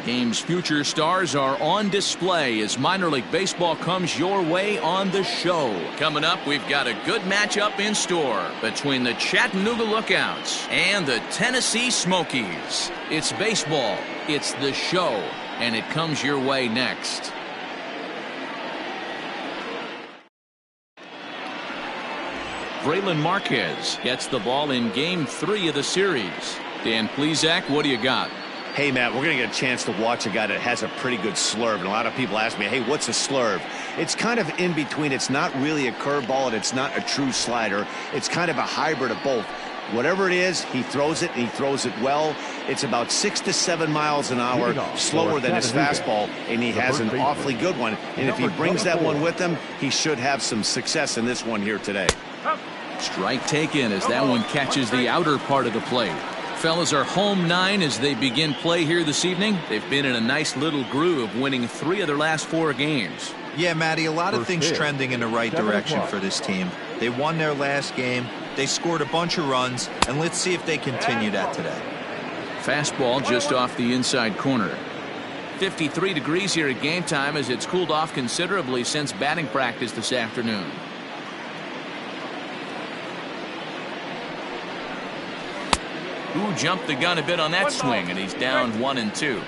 game's future stars are on display as minor league baseball comes your way on the show. Coming up, we've got a good matchup in store between the Chattanooga Lookouts and the Tennessee Smokies. It's baseball, it's the show, and it comes your way next. Braylon Marquez gets the ball in Game 3 of the series. Dan Plesac, what do you got? Hey, Matt, we're going to get a chance to watch a guy that has a pretty good slurve. And a lot of people ask me, hey, what's a slurve? It's kind of in between. It's not really a curveball, and it's not a true slider. It's kind of a hybrid of both. Whatever it is, he throws it, and he throws it well. It's about 6 to 7 miles an hour, slower than his fastball, and he has an awfully good one. And if he brings that one with him, he should have some success in this one here today. Strike taken as that one catches the outer part of the plate. Fellas are home 9 as they begin play here this evening. They've been in a nice little groove, winning 3 of their last 4 games. Yeah, Matty, a lot of things trending in the right direction for this team. They won their last game, they scored a bunch of runs, and let's see if they continue that today. Fastball just off the inside corner. 53 degrees here at game time as it's cooled off considerably since batting practice this afternoon. Who jumped the gun a bit on that swing, and he's down 1-2.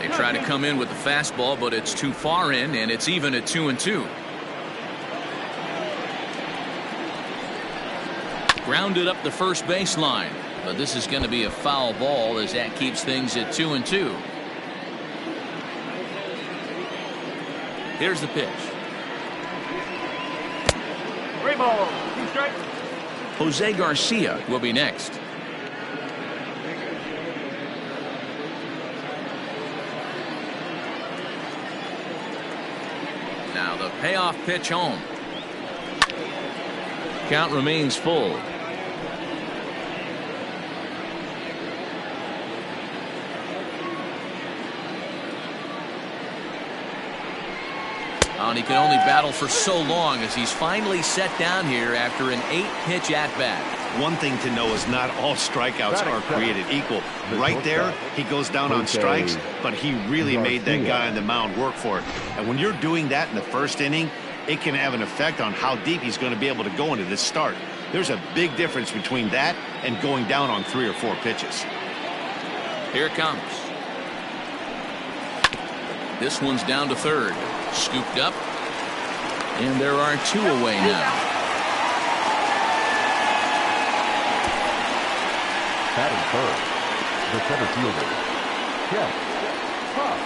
They try to come in with the fastball, but it's too far in, and it's even at 2-2. Grounded up the first baseline. But this is going to be a foul ball as that keeps things at 2-2. Here's the pitch. 3 balls, 2 strikes. Jose Garcia will be next. Now the payoff pitch home. Count remains full. And he can only battle for so long as he's finally set down here after an 8-pitch at-bat. One thing to know is not all strikeouts are created equal. Right there, he goes down on strikes, but he really made that guy on the mound work for it. And when you're doing that in the first inning, it can have an effect on how deep he's going to be able to go into this start. There's a big difference between that and going down on 3 or 4 pitches. Here it comes. This one's down to third. Scooped up. And there are 2 away now. Batting first, the center fielder, Chet Huff.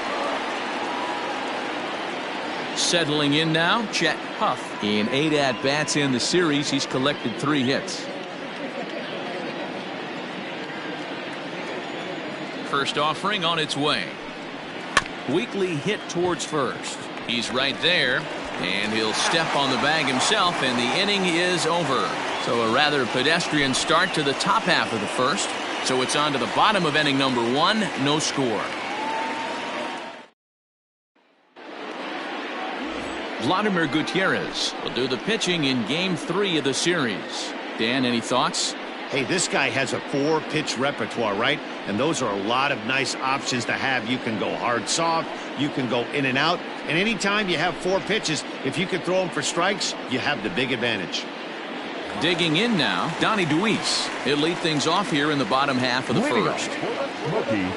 Settling in now, Chet Huff. In 8 at-bats in the series, he's collected 3 hits. First offering on its way. Weakly hit towards first. He's right there, and he'll step on the bag himself, and the inning is over. So a rather pedestrian start to the top half of the first. So it's on to the bottom of inning number 1, no score. Vladimir Gutierrez will do the pitching in Game 3 of the series. Dan, any thoughts? Hey, this guy has a 4-pitch repertoire, right? And those are a lot of nice options to have. You can go hard, soft. You can go in and out. And anytime you have 4 pitches, if you can throw them for strikes, you have the big advantage. Digging in now, Donnie DeWeese. He'll lead things off here in the bottom half of the first. Smokies,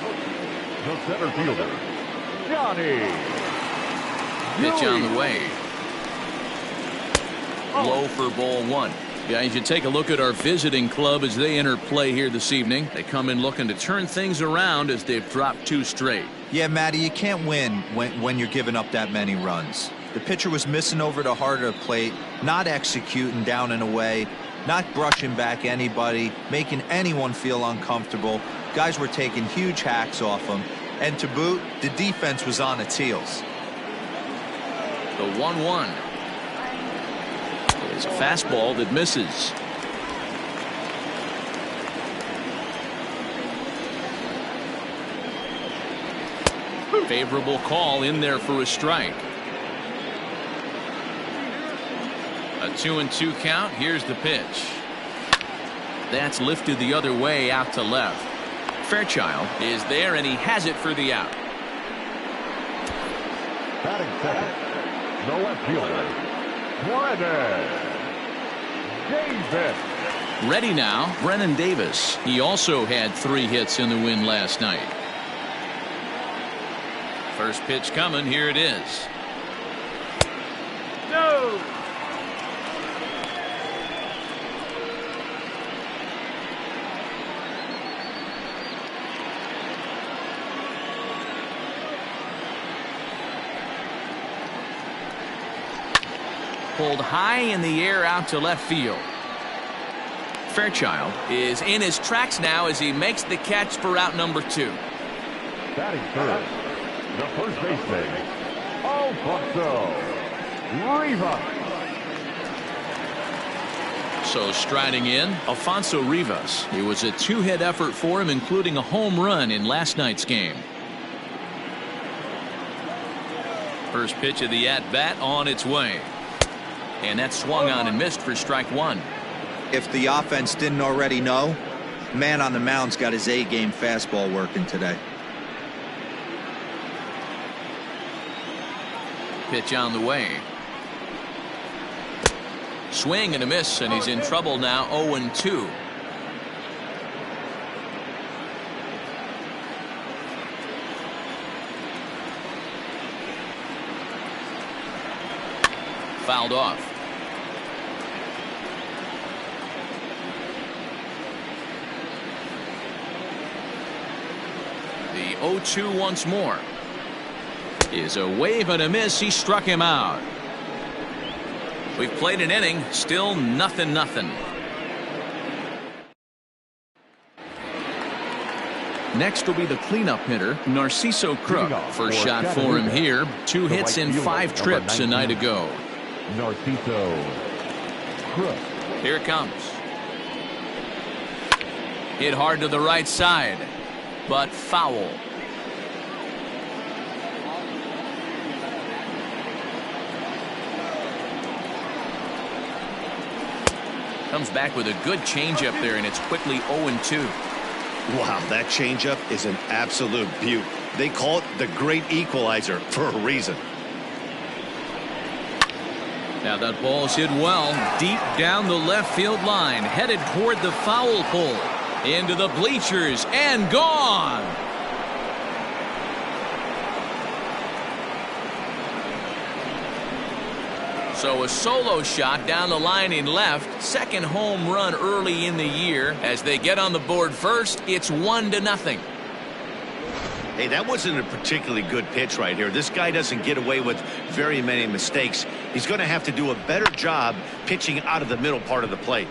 the center fielder, Johnny. Pitch on the way. Low for ball 1. Guys, you take a look at our visiting club as they enter play here this evening. They come in looking to turn things around as they've dropped 2 straight. Yeah, Matty, you can't win when you're giving up that many runs. The pitcher was missing over the heart of the plate, not executing down and away, not brushing back anybody, making anyone feel uncomfortable. Guys were taking huge hacks off him. And to boot, the defense was on its heels. The 1-1. It's a fastball that misses. Favorable call in there for a strike. A 2-2 count. Here's the pitch. That's lifted the other way out to left. Fairchild is there, and he has it for the out. Batting second, the left fielder, Brennan Davis. Ready now, Brennan Davis. He also had 3 hits in the win last night. First pitch coming. Here it is. No. Pulled high in the air out to left field. Fairchild is in his tracks now as he makes the catch for out number 2. Batting third, the first baseman, Alfonso Rivas. So striding in, Alfonso Rivas. It was a 2-hit effort for him, including a home run in last night's game. First pitch of the at-bat on its way. And that swung on and missed for strike 1. If the offense didn't already know, man on the mound's got his A-game fastball working today. Pitch on the way. Swing and a miss, and he's in trouble now. 0-2. Fouled off. The 0-2 once more. Is a wave and a miss. He struck him out. We've played an inning. Still nothing. Next will be the cleanup hitter, Narciso Crook. First shot for him here. 2 hits in 5 trips a night ago. Narciso Crook. Here it comes. Hit hard to the right side, but foul. Comes back with a good changeup there, and it's quickly 0-2. Wow, that changeup is an absolute beaut. They call it the great equalizer for a reason. Now that ball's hit well, deep down the left field line, headed toward the foul pole. Into the bleachers, and gone. So a solo shot down the line in left. Second home run early in the year. As they get on the board first, it's 1-0. Hey, that wasn't a particularly good pitch right here. This guy doesn't get away with very many mistakes. He's going to have to do a better job pitching out of the middle part of the plate.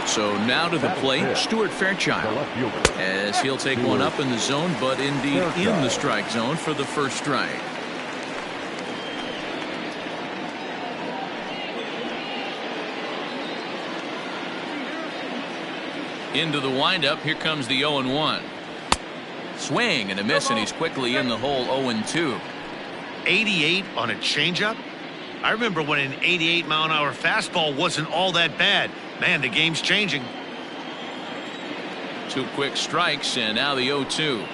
So now to the plate, Stuart Fairchild, as he'll take one up in the zone, but indeed in the strike zone for the first strike. Into the windup, here comes the 0-1. Swing and a miss, and he's quickly in the hole. 0-2. 88 on a changeup? I remember when an 88-mile-an-hour fastball wasn't all that bad. Man, the game's changing. 2 quick strikes, and now the 0-2.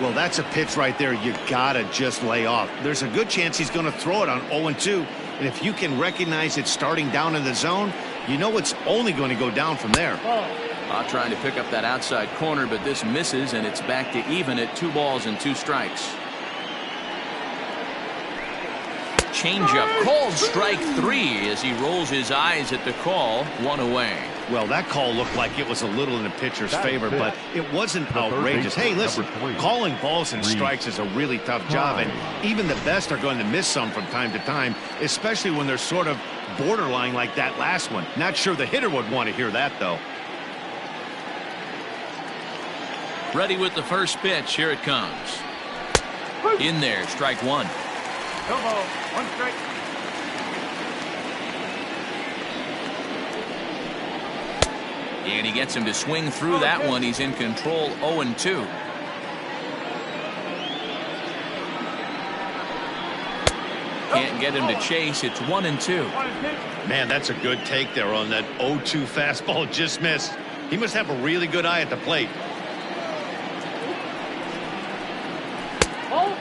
Well, that's a pitch right there you gotta just lay off. There's a good chance he's going to throw it on 0-2, and if you can recognize it starting down in the zone, you know it's only going to go down from there. Trying to pick up that outside corner, but this misses, and it's back to even at 2 balls and 2 strikes. Changeup called strike 3 as he rolls his eyes at the call. 1 away. Well, that call looked like it was a little in the pitcher's favor, but it wasn't outrageous. Hey, listen, calling balls and strikes is a really tough job, and even the best are going to miss some from time to time, especially when they're sort of borderline like that last one. Not sure the hitter would want to hear that, though. Ready with the first pitch. Here it comes. In there, strike 1. No ball. 1 strike. And he gets him to swing through that one. He's in control, 0-2. Can't get him to chase. It's 1-2. Man, that's a good take there on that 0-2 fastball. Just missed. He must have a really good eye at the plate.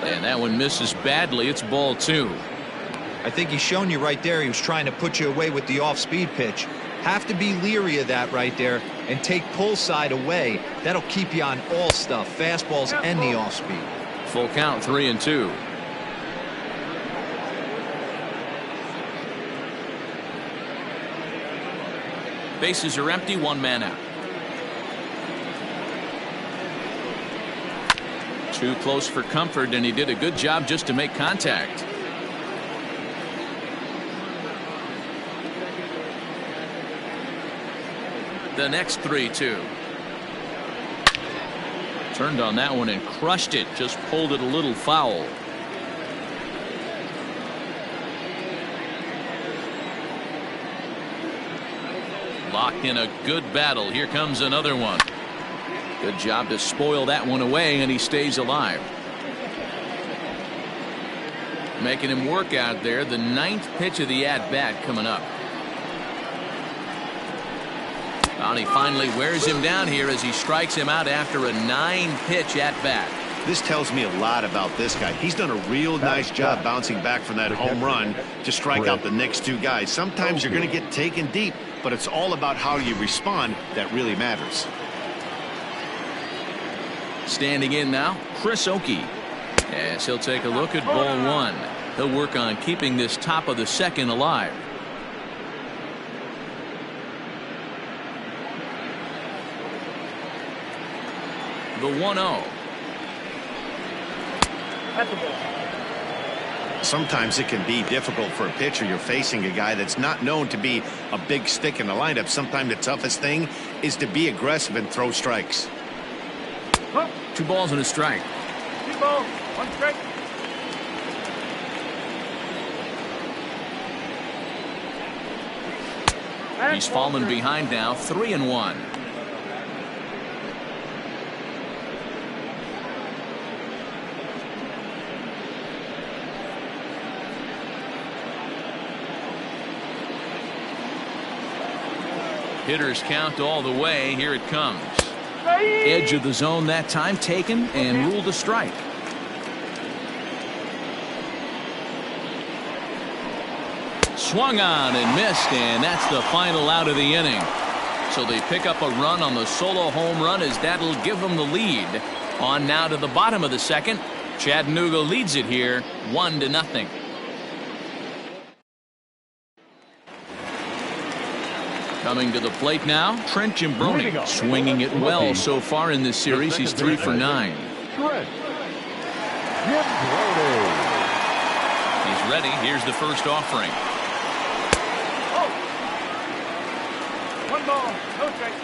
And that one misses badly. It's ball 2. I think he's shown you right there. He was trying to put you away with the off-speed pitch. Have to be leery of that right there and take pull side away. That'll keep you on all stuff, fastballs and the off-speed. Full count, 3-2. Bases are empty, 1 man out. Too close for comfort, and he did a good job just to make contact. The next 3-2. Turned on that one and crushed it. Just pulled it a little foul. Locked in a good battle. Here comes another one. Good job to spoil that one away, and he stays alive. Making him work out there. The 9th pitch of the at-bat coming up. And he finally wears him down here as he strikes him out after a 9-pitch at-bat. This tells me a lot about this guy. He's done a real nice job bouncing back from that home run to strike out the next 2 guys. Sometimes you're going to get taken deep, but it's all about how you respond that really matters. Standing in now, Chris Oakey. As he'll take a look at ball 1. He'll work on keeping this top of the 2nd alive. The 1-0. Sometimes it can be difficult for a pitcher. You're facing a guy that's not known to be a big stick in the lineup. Sometimes the toughest thing is to be aggressive and throw strikes. 2 balls and a strike. 2 balls, 1 strike. He's fallen behind now, 3-1. Hitters count all the way. Here it comes. Edge of the zone that time taken and ruled a strike. Swung on and missed, and that's the final out of the inning. So they pick up a run on the solo home run as that'll give them the lead. On now to the bottom of the 2nd. Chattanooga leads it here 1-0. Coming to the plate now, Trent Jimbroni, swinging it well so far in this series. He's 3 for 9. He's ready. Here's the first offering. 1 ball, no strike.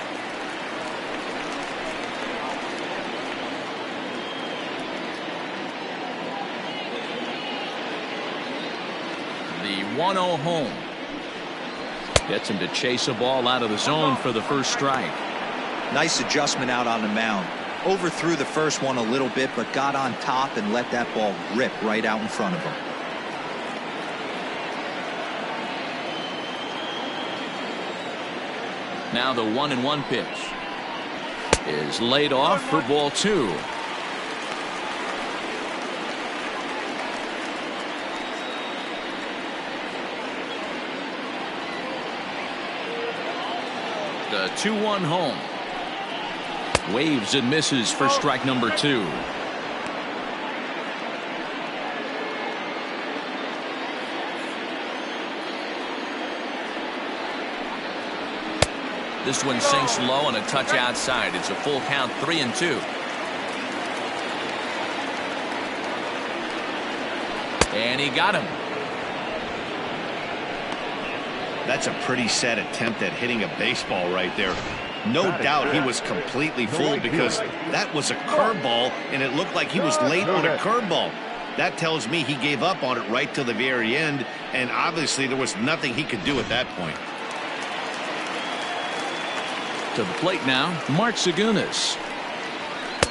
The 1-0 home. Gets him to chase a ball out of the zone for the first strike. Nice adjustment out on the mound. Overthrew the first one a little bit, but got on top and let that ball rip right out in front of him. Now the 1-1 pitch is laid off for ball 2. The 2-1 home. Waves and misses for strike number 2. This one sinks low and a touch outside. It's a full count, 3-2. And he got him. That's a pretty sad attempt at hitting a baseball right there. No doubt he was completely fooled because that was a curveball and it looked like he was late on a curveball. That tells me he gave up on it right till the very end, and obviously there was nothing he could do at that point. To the plate now, Mark Segunas.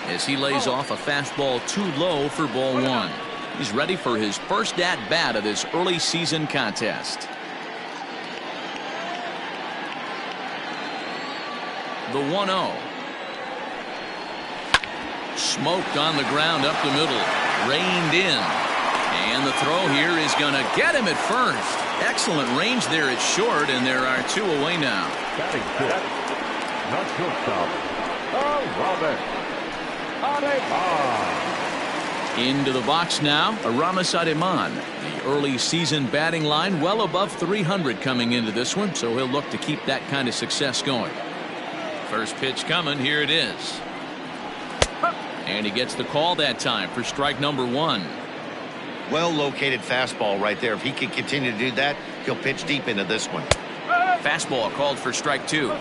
As he lays off a fastball too low for ball one. He's ready for his first at-bat of this early season contest. The 1-0. Smoked on the ground up the middle. Reined in. And the throw here is going to get him at first. Excellent range there at short, and there are two away now. Batting fifth. Not shortstop. Robert. Into the box now, Aramis Ademan. The early season batting line well above 300 coming into this one, so he'll look to keep that kind of success going. First pitch coming, here it is. And he gets the call that time for strike number one. Well located fastball right there. If he can continue to do that, he'll pitch deep into this one. Fastball called for strike two.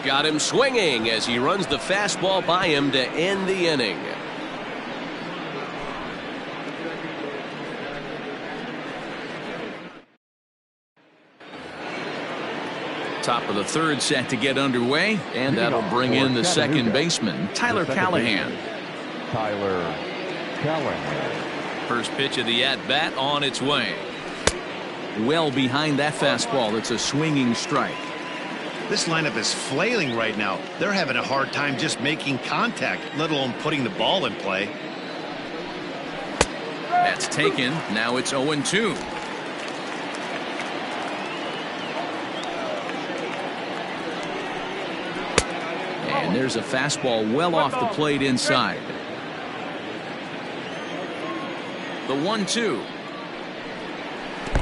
Got him swinging as he runs the fastball by him to end the inning. Top of the third set to get underway, and that'll bring in the second baseman, Tyler Callahan. Tyler Callahan. First pitch of the at-bat on its way. Well behind that fastball. It's a swinging strike. This lineup is flailing right now. They're having a hard time just making contact, let alone putting the ball in play. That's taken. Now it's 0-2. And there's a fastball well off the plate inside. The 1-2.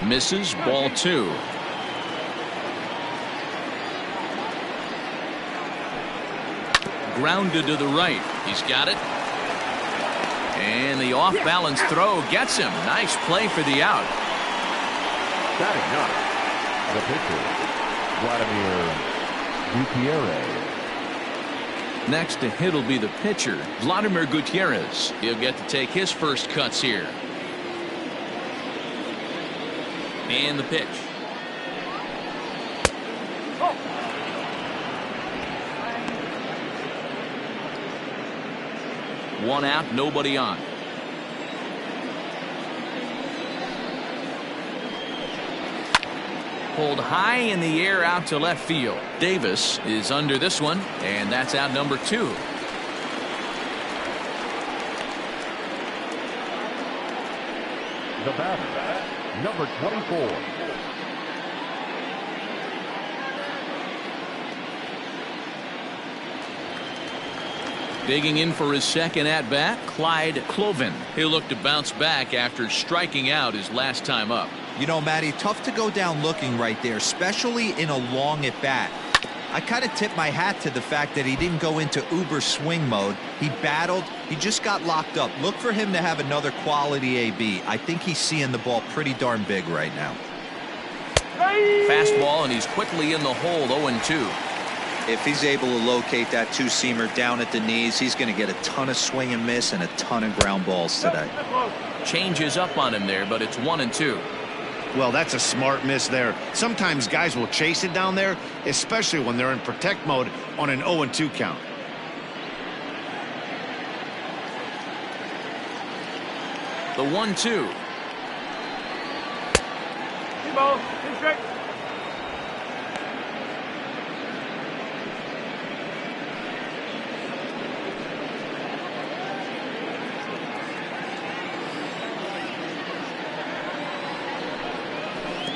Misses, ball two. Grounded to the right. He's got it. And the off-balance throw gets him. Nice play for the out. Batting up, the pitcher, Vladimir Gutierrez. Next to hit will be the pitcher, Vladimir Gutierrez. He'll get to take his first cuts here. And the pitch. One out, nobody on. Pulled high in the air out to left field. Davis is under this one, and that's out number two. The batter, number 24. Digging in for his second at-bat, Clyde Cloven. He'll look to bounce back after striking out his last time up. You know, Matty, tough to go down looking right there, especially in a long at-bat. I kind of tip my hat to the fact that he didn't go into uber swing mode. He battled. He just got locked up. Look for him to have another quality AB. I think he's seeing the ball pretty darn big right now. Fastball, and he's quickly in the hole, 0-2. If he's able to locate that two-seamer down at the knees, he's going to get a ton of swing and miss and a ton of ground balls today. Changes up on him there, but it's 1-2. Well, that's a smart miss there. Sometimes guys will chase it down there, especially when they're in protect mode on an 0-2 count. The 1-2. Ball, strike.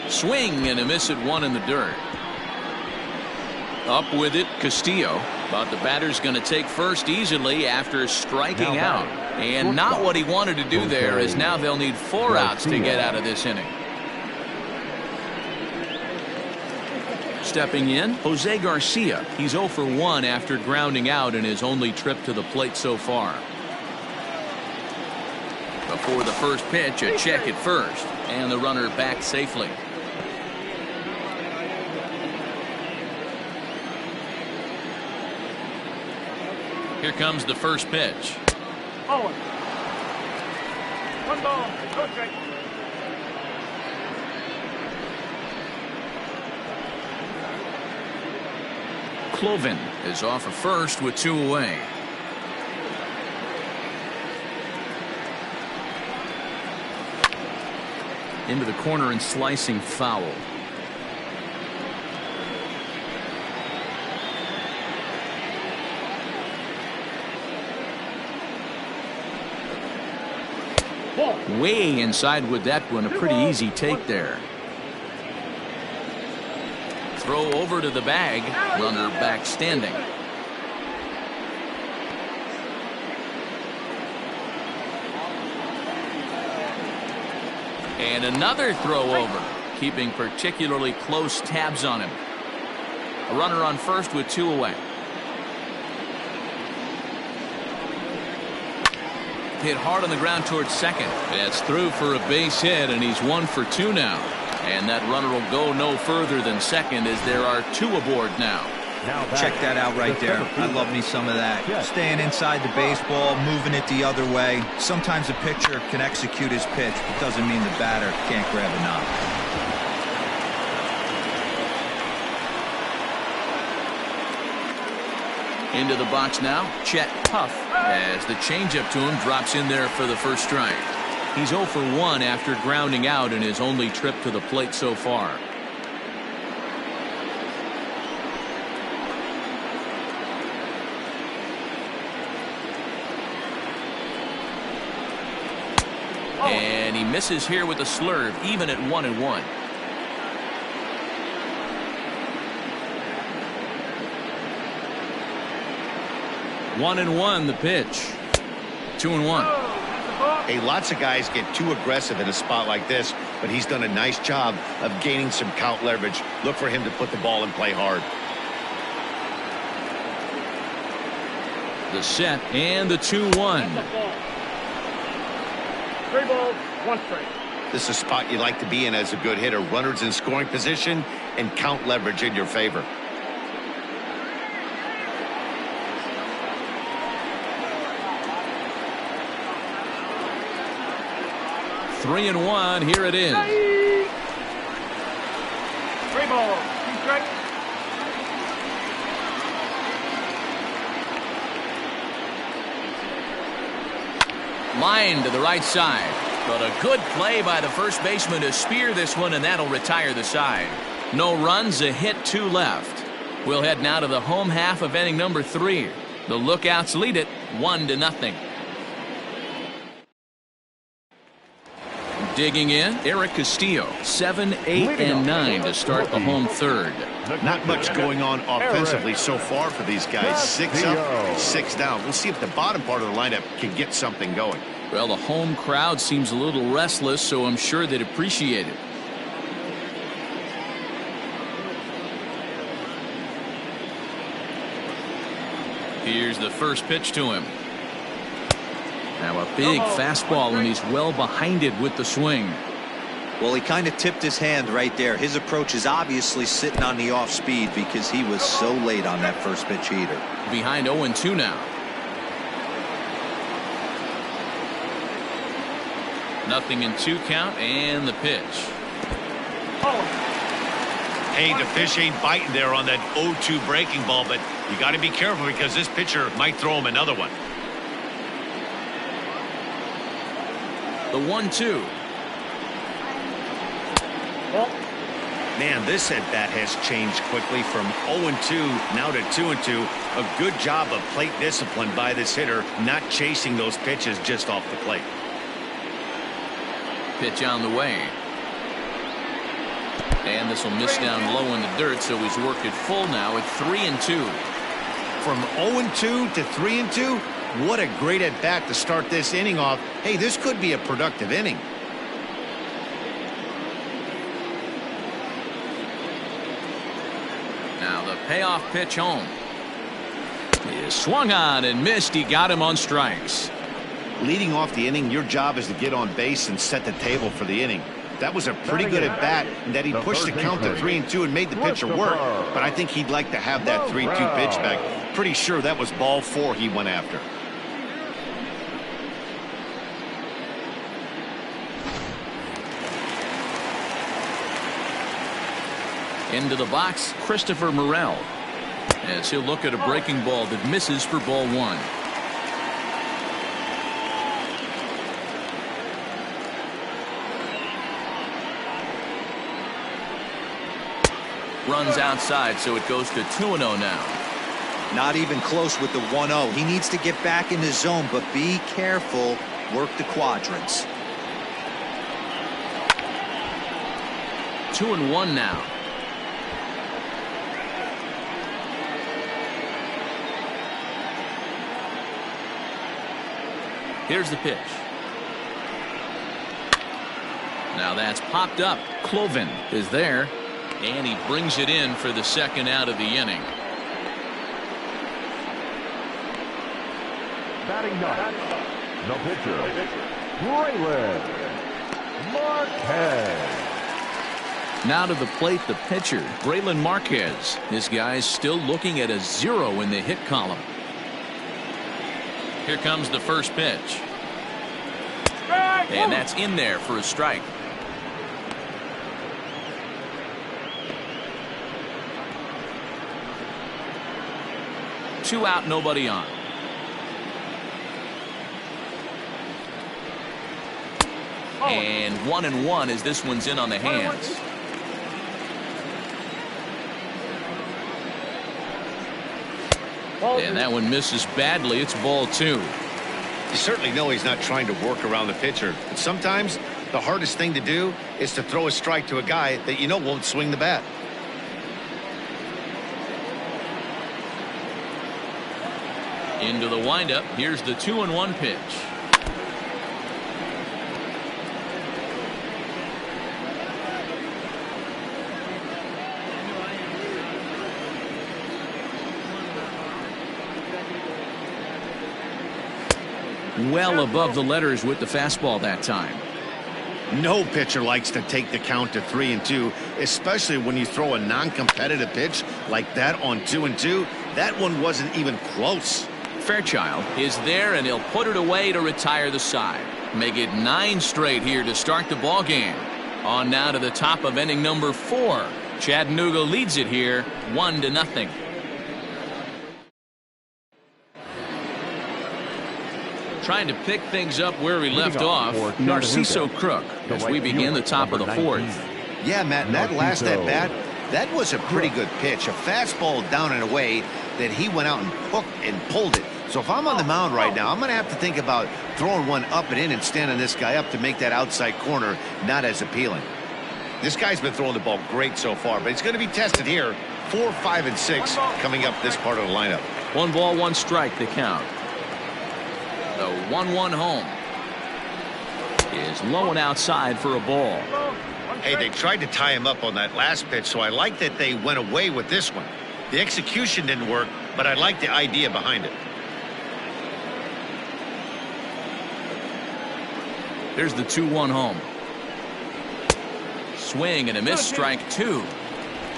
Swing and a miss at one in the dirt. Up with it, Castillo. But the batter's going to take first easily after striking out. And not what he wanted to do there, as now they'll need 4 outs to get out of this inning. Stepping in, Jose Garcia. He's 0 for 1 after grounding out in his only trip to the plate so far. Before the first pitch, a check at first. And the runner back safely. Here comes the first pitch. One ball. Go straight. Cloven is off of first with 2 away. Into the corner and slicing foul. Way inside with that one. A pretty easy take there. Throw over to the bag. Runner back standing. And another throw over, keeping particularly close tabs on him. A runner on first with 2 away. Hit hard on the ground towards second. That's through for a base hit, and he's 1 for 2 now. And that runner will go no further than second as there are 2 aboard now. Check that out right there. I love me some of that. Staying inside the baseball, moving it the other way. Sometimes a pitcher can execute his pitch, but doesn't mean the batter can't grab a knob. Into the box now, Chet Puff, as the changeup to him drops in there for the first strike. He's 0 for 1 after grounding out in his only trip to the plate so far. And he misses here with a slurve, even at 1-1. One and one, the pitch. 2-1. Hey, lots of guys get too aggressive in a spot like this, but he's done a nice job of gaining some count leverage. Look for him to put the ball in play hard. The set and the 2-1. 3 balls, 1 strike. This is a spot you like to be in as a good hitter. Runners in scoring position and count leverage in your favor. Three and 1. Here it is. 3 balls, 2 strikes. Line to the right side. But a good play by the first baseman to spear this one, and that'll retire the side. No runs, a hit, 2 left. We'll head now to the home half of inning number 3. The Lookouts lead it 1-0. Digging in, Eric Castillo, 7, 8, and 9 to start the home third. Not much going on offensively so far for these guys. 6 up, 6 down. We'll see if the bottom part of the lineup can get something going. Well, the home crowd seems a little restless, so I'm sure they'd appreciate it. Here's the first pitch to him. Now a big fastball, and he's well behind it with the swing. Well, he kind of tipped his hand right there. His approach is obviously sitting on the off speed because he was so late on that first pitch heater. Behind 0-2 now. Nothing in 2 count, and the pitch. Hey, the fish ain't biting there on that 0-2 breaking ball, but you got to be careful because this pitcher might throw him another one. The 1-2. Man, this at-bat has changed quickly from 0-2 now to 2-2. A good job of plate discipline by this hitter, not chasing those pitches just off the plate. Pitch on the way. And this will miss down low in the dirt, so he's worked it full now at 3-2. From 0-2 to 3-2, what a great at-bat to start this inning off. Hey, this could be a productive inning. Now the payoff pitch home. He swung on and missed. He got him on strikes. Leading off the inning, your job is to get on base and set the table for the inning. That was a pretty good at bat, and that he pushed the count to 3-2 and made the pitcher work. But I think he'd like to have that 3-2 pitch back. Pretty sure that was ball 4 he went after. Into the box, Christopher Morel, as he'll look at a breaking ball that misses for ball one. Runs outside, so it goes to 2-0 now. Not even close with the 1-0. He needs to get back in the zone, but be careful. Work the quadrants. 2-1 now. Here's the pitch. Now that's popped up. Cloven is there, and he brings it in for the second out of the inning. Batting ninth, the pitcher, Braylon Marquez. Now to the plate, the pitcher, Braylon Marquez. This guy's still looking at a 0 in the hit column. Here comes the first pitch. And that's in there for a strike. Two out, nobody on. And 1-1 as this one's in on the hands. And that one misses badly. It's ball two. You certainly know he's not trying to work around the pitcher, but sometimes the hardest thing to do is to throw a strike to a guy that you know won't swing the bat. Into the windup. Here's the 2-1 pitch. Well above the letters with the fastball that time. No pitcher likes to take the count to 3-2, especially when you throw a non-competitive pitch like that on 2-2. That one wasn't even close. Fairchild is there, and he'll put it away to retire the side. Make it 9 straight here to start the ball game. On now to the top of inning number 4. Chattanooga leads it here 1-0. Trying to pick things up where we left off, Narciso Crook, as we begin the top of the 4th. Yeah, Matt, that last at-bat, that was a pretty good pitch. A fastball down and away that he went out and hooked and pulled it. So if I'm on the mound right now, I'm going to have to think about throwing one up and in and standing this guy up to make that outside corner not as appealing. This guy's been throwing the ball great so far, but it's going to be tested here. 4, 5, and 6 coming up this part of the lineup. 1 ball, 1 strike, the count. The 1-1 home is low and outside for a ball. Hey, they tried to tie him up on that last pitch, so I like that they went away with this one. The execution didn't work, but I like the idea behind it. There's the 2-1 home. Swing and a miss, strike 2.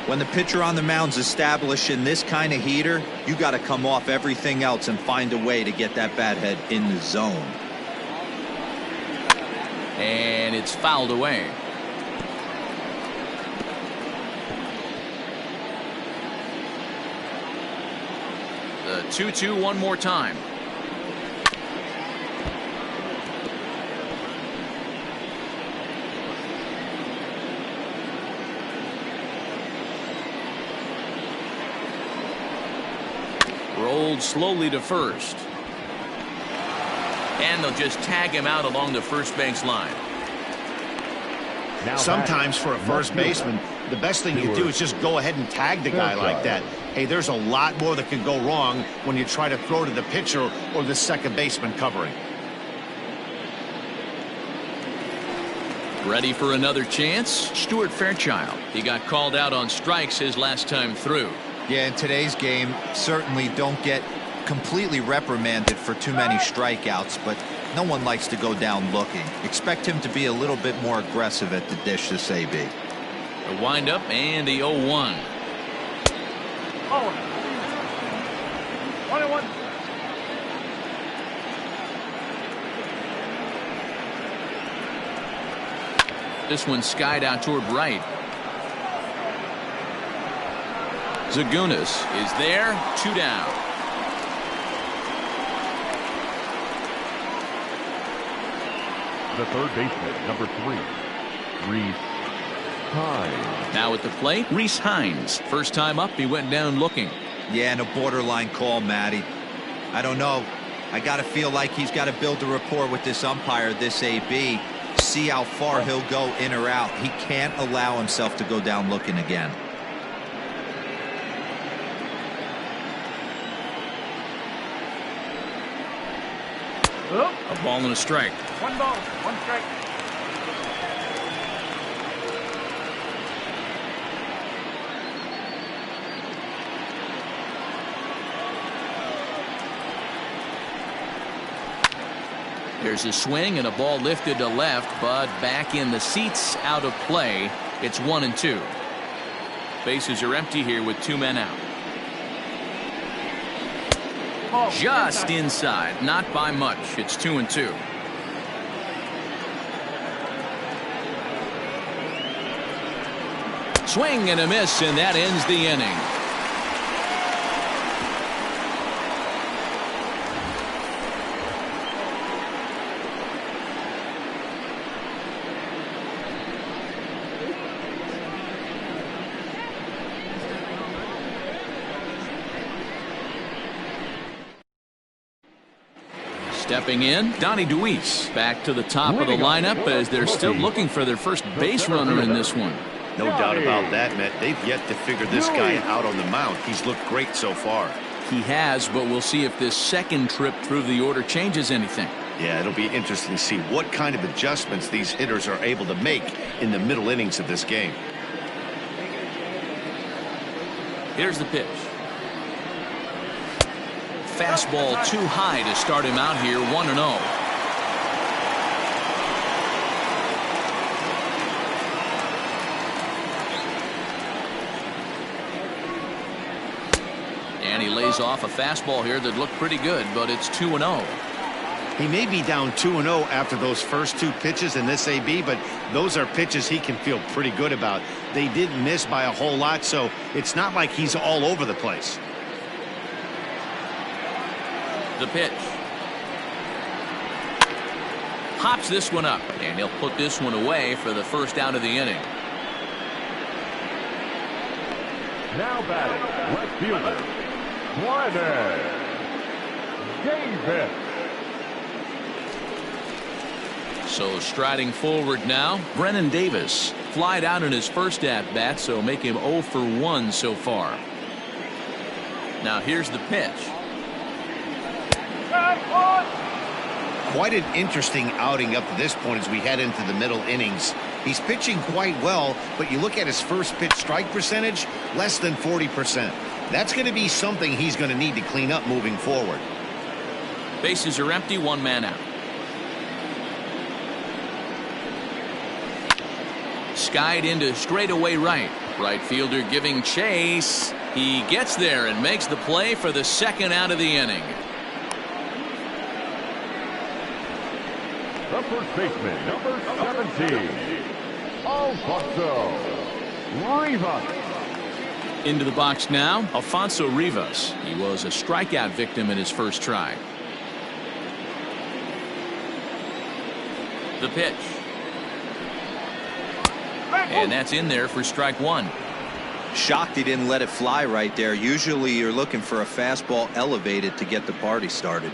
When the pitcher on the mound's established in this kind of heater, you got to come off everything else and find a way to get that bat head in the zone. And it's fouled away. The 2-2 one more time. Rolled slowly to first. And they'll just tag him out along the first base line. Sometimes for a first baseman, the best thing you do is just go ahead and tag the guy like that. Hey, there's a lot more that can go wrong when you try to throw to the pitcher or the second baseman covering. Ready for another chance? Stuart Fairchild. He got called out on strikes his last time through. Yeah, in today's game, certainly don't get completely reprimanded for too many strikeouts, but no one likes to go down looking. Expect him to be a little bit more aggressive at the dish this AB. The windup and the 0-1. 1-1. This one skied out toward right. Zagunis is there, 2 down. The third baseman, number 3, Reese Hines. Now at the plate, Reese Hines. First time up, he went down looking. Yeah, and a borderline call, Matty. I don't know. I got to feel like he's got to build a rapport with this umpire, this AB. See how far he'll go in or out. He can't allow himself to go down looking again. A ball and a strike. 1 ball, 1 strike. There's a swing and a ball lifted to left, but back in the seats, out of play. It's 1-2. Bases are empty here with 2 men out. Ball, Just inside, not by much. It's 2-2. Swing and a miss, and that ends the inning. Stepping in, Donnie DeWeese back to the top of the lineup as they're still looking for their first base runner in this one. No doubt about that, Matt. They've yet to figure this guy out on the mound. He's looked great so far. He has, but we'll see if this second trip through the order changes anything. Yeah, it'll be interesting to see what kind of adjustments these hitters are able to make in the middle innings of this game. Here's the pitch. Fastball too high to start him out here, 1-0. And he lays off a fastball here that looked pretty good, but it's 2-0. He may be down 2-0 after those first 2 pitches in this AB, but those are pitches he can feel pretty good about. They didn't miss by a whole lot, so it's not like he's all over the place. The pitch. Hops this one up, and he'll put this one away for the first out of the inning. Now batting, left fielder, Davis. So striding forward now, Brennan Davis. Flied out in his first at-bat, so make him 0 for 1 so far. Now here's the pitch. Quite an interesting outing up to this point as we head into the middle innings. He's pitching quite well, but you look at his first pitch strike percentage, less than 40%. That's going to be something he's going to need to clean up moving forward. Bases are empty, 1 man out. Skied into straightaway right. Right fielder giving chase. He gets there and makes the play for the second out of the inning. The first baseman, number 17, Alfonso Rivas. Into the box now, Alfonso Rivas. He was a strikeout victim in his first try. The pitch. And that's in there for strike 1. Shocked he didn't let it fly right there. Usually you're looking for a fastball elevated to get the party started.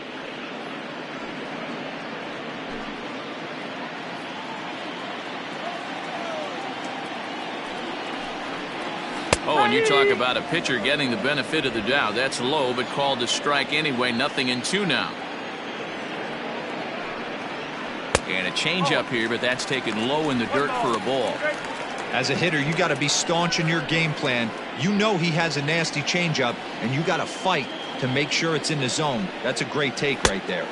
Oh, and you talk about a pitcher getting the benefit of the doubt. That's low, but called a strike anyway. 0-2 now. And a changeup here, but that's taken low in the dirt for a ball. As a hitter, you got to be staunch in your game plan. You know he has a nasty changeup, and you got to fight to make sure it's in the zone. That's a great take right there.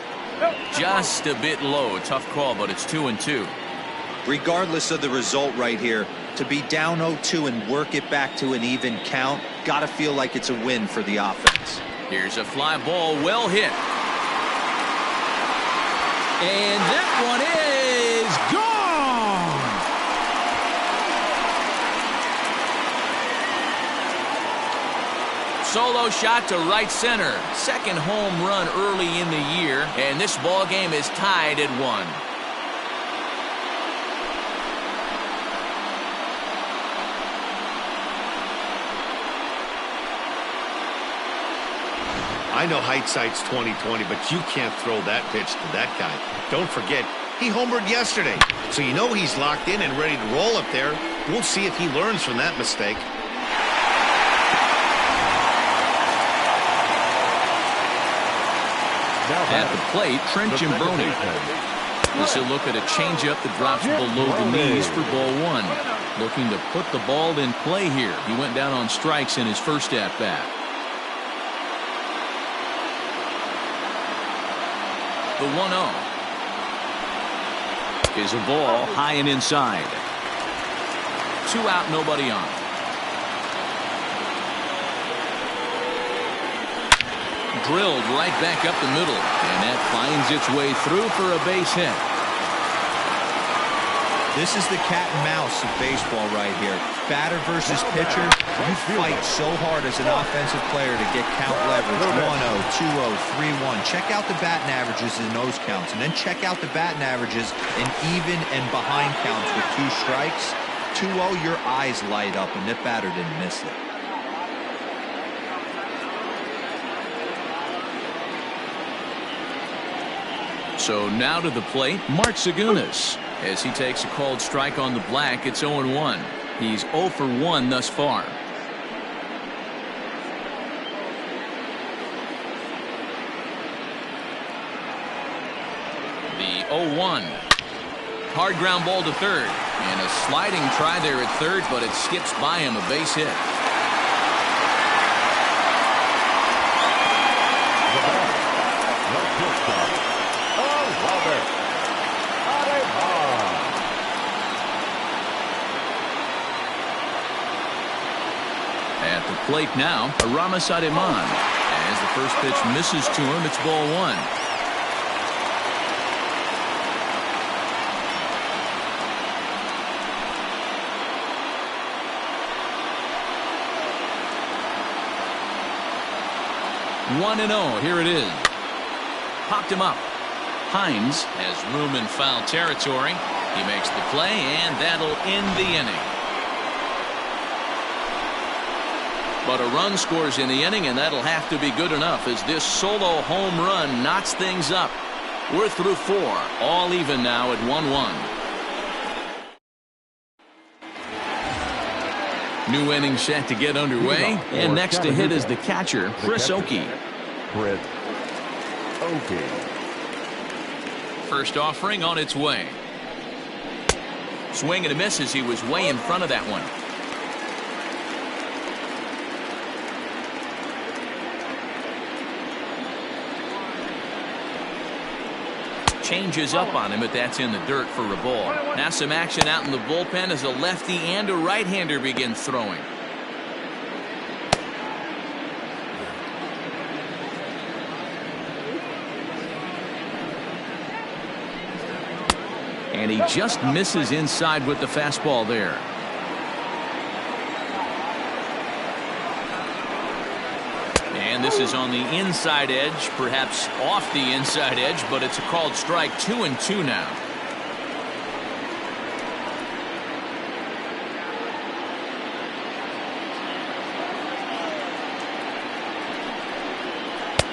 Just a bit low. Tough call, but it's 2-2. Regardless of the result right here, to be down 0-2 and work it back to an even count, got to feel like it's a win for the offense. Here's a fly ball, well hit. And that one is gone. solo shot to right center. Second home run early in the year, and this ball game is tied at 1. I know hindsight's 20/20, but you can't throw that pitch to that guy. Don't forget, he homered yesterday, so you know he's locked in and ready to roll up there. We'll see if he learns from that mistake. At the plate, Trent Jimbroni. This will look at a changeup that drops below the knees for ball 1. Looking to put the ball in play here. He went down on strikes in his first at-bat. The 1-0 is a ball high and inside. 2 out, nobody on. Drilled right back up the middle, and that finds its way through for a base hit. This is the cat and mouse of baseball right here. Batter versus pitcher. You fight so hard as an offensive player to get count leverage. 1-0, 2-0, 3-1. Check out the batting averages in those counts, and then check out the batting averages in even and behind counts with 2 strikes. 2-0, your eyes light up, and that batter didn't miss it. So now to the plate, Mark Zagunis. As he takes a called strike on the black, it's 0-1. He's 0 for 1 thus far. The 0-1. Hard ground ball to third. And a sliding try there at third, but it skips by him, a base hit. At the plate now, Aramis Ademan. As the first pitch misses to him, it's ball 1. One and 0. Here it is. Popped him up. Hines has room in foul territory. He makes the play, and that'll end the inning. But a run scores in the inning, and that'll have to be good enough as this solo home run knocks things up. We're through 4, all even now at 1-1. New inning set to get underway, and next to hit is the catcher, Chris Oakey. First offering on its way. Swing and a miss as he was way in front of that one. Changes up on him, but that's in the dirt for a ball. Now some action out in the bullpen as a lefty and a right-hander begin throwing. And he just misses inside with the fastball there. And this is on the inside edge, perhaps off the inside edge, but it's a called strike. 2-2 now.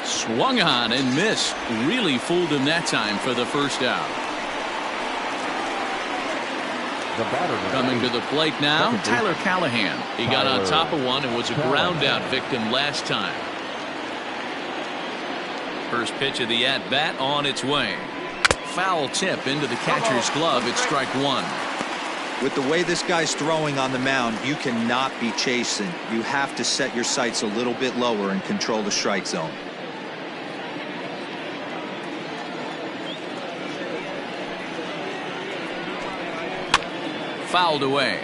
Swung on and missed. Really fooled him that time for the first out. Coming to the plate now, Tyler Callahan. He got on top of one and was a ground out victim last time. First pitch of the at-bat on its way. Foul tip into the catcher's glove. It's strike 1. With the way this guy's throwing on the mound, you cannot be chasing. You have to set your sights a little bit lower and control the strike zone. Fouled away.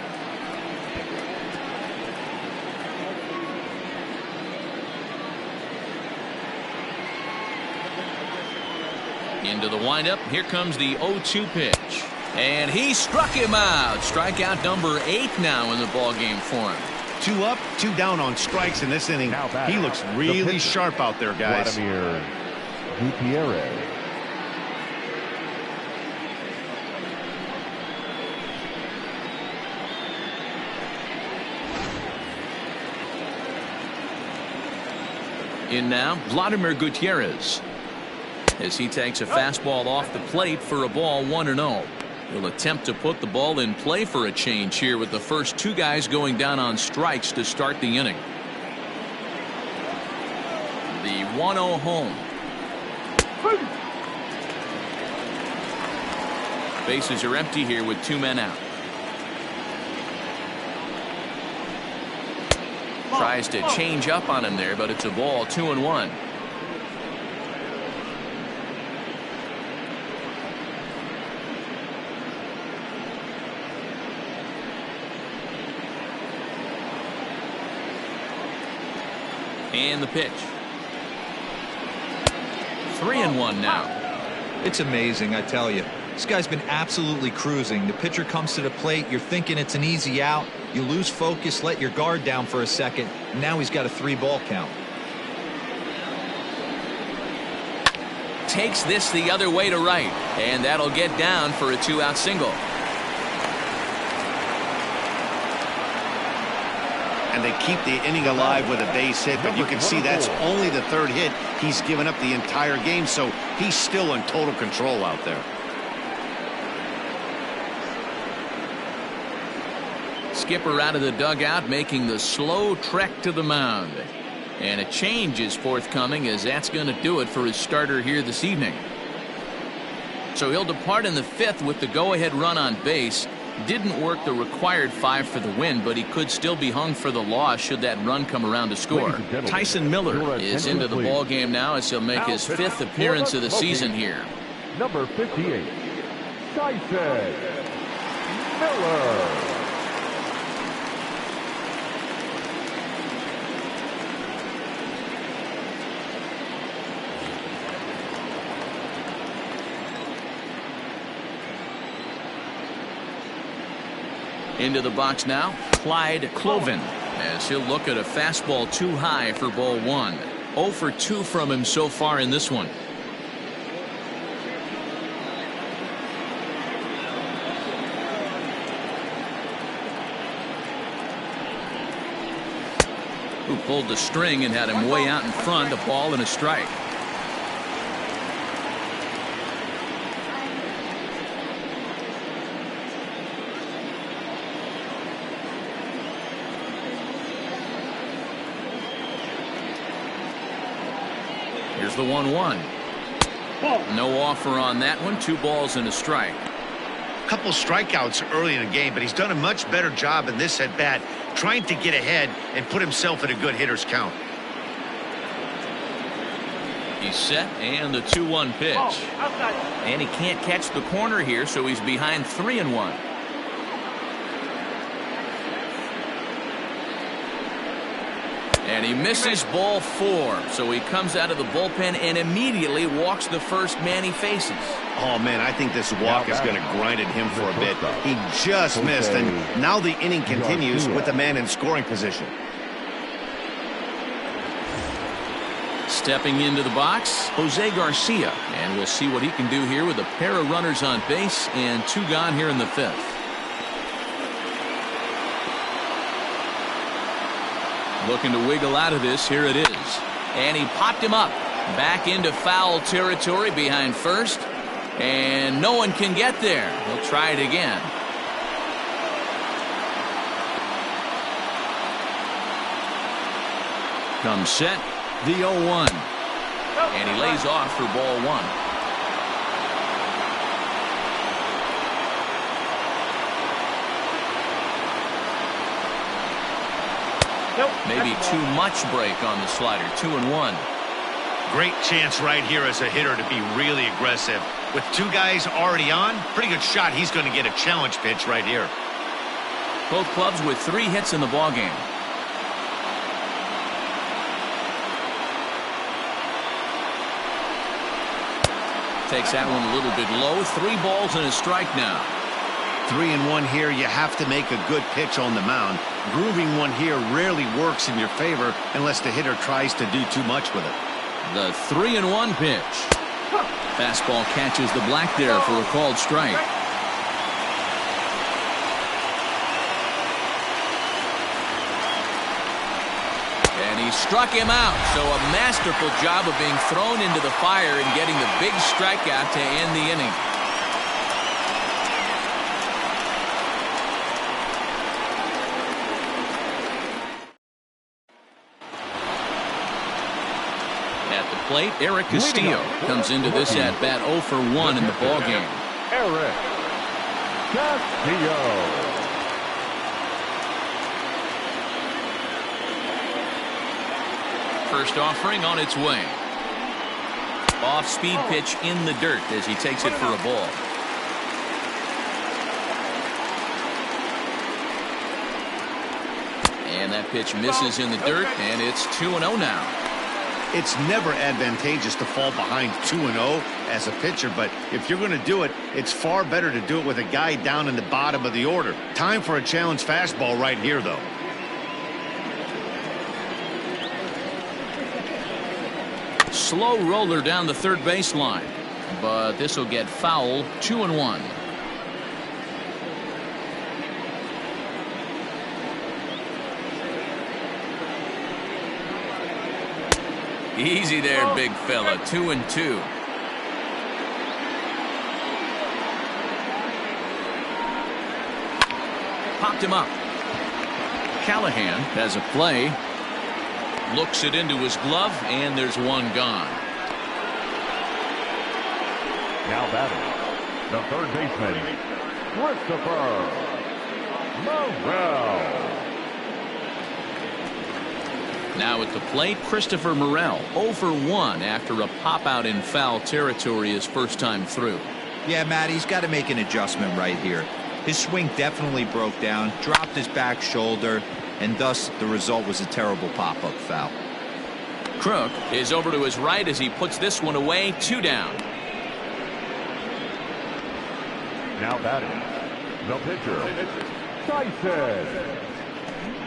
Into the windup. Here comes the 0-2 pitch. And he struck him out. Strikeout number 8 now in the ballgame for him. 2 up, 2 down on strikes in this inning. He looks really sharp out there, guys. Vladimir Gutierrez. In now, Vladimir Gutierrez, as he takes a fastball off the plate for a ball 1-0. He'll attempt to put the ball in play for a change here with the first 2 guys going down on strikes to start the inning. The 1-0 home. Bases are empty here with 2 men out. Tries to change up on him there, but it's a ball, 2-1. And the pitch. 3-1 now. It's amazing, I tell you. This guy's been absolutely cruising. The pitcher comes to the plate. You're thinking it's an easy out. You lose focus, let your guard down for a second. And now he's got a 3-ball count. Takes this the other way to right. And that'll get down for a 2-out single. And they keep the inning alive with a base hit, but you can see that's only the 3rd hit he's given up the entire game, so he's still in total control out there. Skipper out of the dugout, making the slow trek to the mound. And a change is forthcoming, as that's going to do it for his starter here this evening. So he'll depart in the 5th with the go-ahead run on base. Didn't work the required 5 for the win, but he could still be hung for the loss should that run come around to score. Tyson Miller is into the ball game now, as he'll make his 5th appearance of the season here. Number 58, Tyson Miller. Into the box now, Clyde Cloven, as he'll look at a fastball too high for ball 1. 0 for 2 from him so far in this one. Who pulled the string and had him way out in front, a ball and a strike. Here's the 1-1. No offer on that one. 2 balls and a strike. A couple strikeouts early in the game, but he's done a much better job in this at bat, trying to get ahead and put himself in a good hitter's count. He's set, and the 2-1 pitch. And he can't catch the corner here, so he's behind 3-1. And he misses ball 4, so he comes out of the bullpen and immediately walks the first man he faces. Oh, man, I think this walk is going to grind at him for a bit. He just missed, and now the inning continues with the man in scoring position. Stepping into the box, Jose Garcia. And we'll see what he can do here with a pair of runners on base and 2 gone here in the 5th. Looking to wiggle out of this. Here it is. And he popped him up. Back into foul territory behind first. And no one can get there. He'll try it again. Comes set. The 0-1. And he lays off for ball 1. Maybe too much break on the slider. 2-1. Great chance right here as a hitter to be really aggressive. With 2 guys already on, pretty good shot he's going to get a challenge pitch right here. Both clubs with 3 hits in the ballgame. Takes that one a little bit low. 3 balls and a strike now. 3-1 here. You have to make a good pitch on the mound. Grooving one here rarely works in your favor unless the hitter tries to do too much with it. The 3-1 pitch. Fastball catches the black there for a called strike. And he struck him out. So a masterful job of being thrown into the fire and getting the big strikeout to end the inning. Plate, Eric Castillo comes into this at bat 0 for 1 in the ball game. Eric Castillo. First offering on its way. Off-speed pitch in the dirt as he takes it for a ball. And that pitch misses in the dirt, and it's 2-0 now. It's never advantageous to fall behind 2-0 as a pitcher, but if you're going to do it, it's far better to do it with a guy down in the bottom of the order. Time for a challenge fastball right here, though. Slow roller down the third baseline, but this will get foul. 2-1. Easy there, big fella. 2-2. Popped him up. Callahan has a play. Looks it into his glove, and there's one gone. Now batting, the third baseman, Christopher Morel. Now at the plate, Christopher Morel 0 for 1 after a pop-out in foul territory his first time through. Yeah, Matt, he's got to make an adjustment right here. His swing definitely broke down, dropped his back shoulder, and thus the result was a terrible pop-up foul. Crook is over to his right as he puts this one away. 2 down. Now batting, the pitcher, Tyson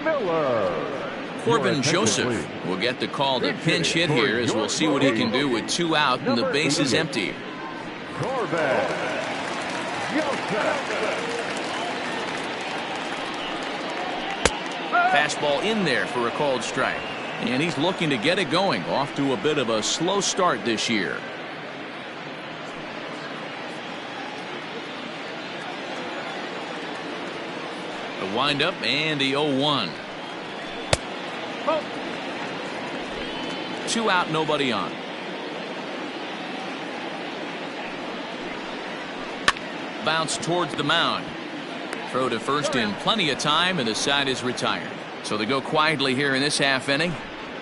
Miller. Corbin Joseph will get the call to pinch hit here as we'll see what he can do with 2 out and the bases empty. Corbin Joseph. Fastball in there for a called strike. And he's looking to get it going. Off to a bit of a slow start this year. The windup and the 0-1. 2 out, nobody on. Bounce towards the mound. Throw to first in plenty of time, and the side is retired. So they go quietly here in this half inning.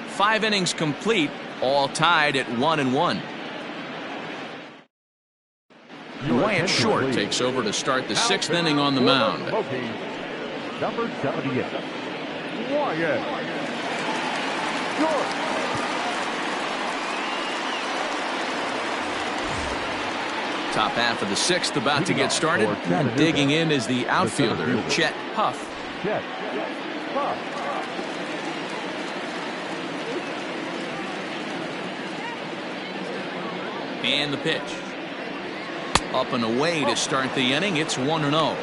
5 innings complete, all tied at 1-1. Wyatt Short takes over to start the 6th inning on the mound. Smokies, number 78, Wyatt Short. Top half of the 6th about to get started. And digging in is the outfielder, Chet Huff. Chet Huff. And the pitch. Up and away to start the inning. It's 1-0.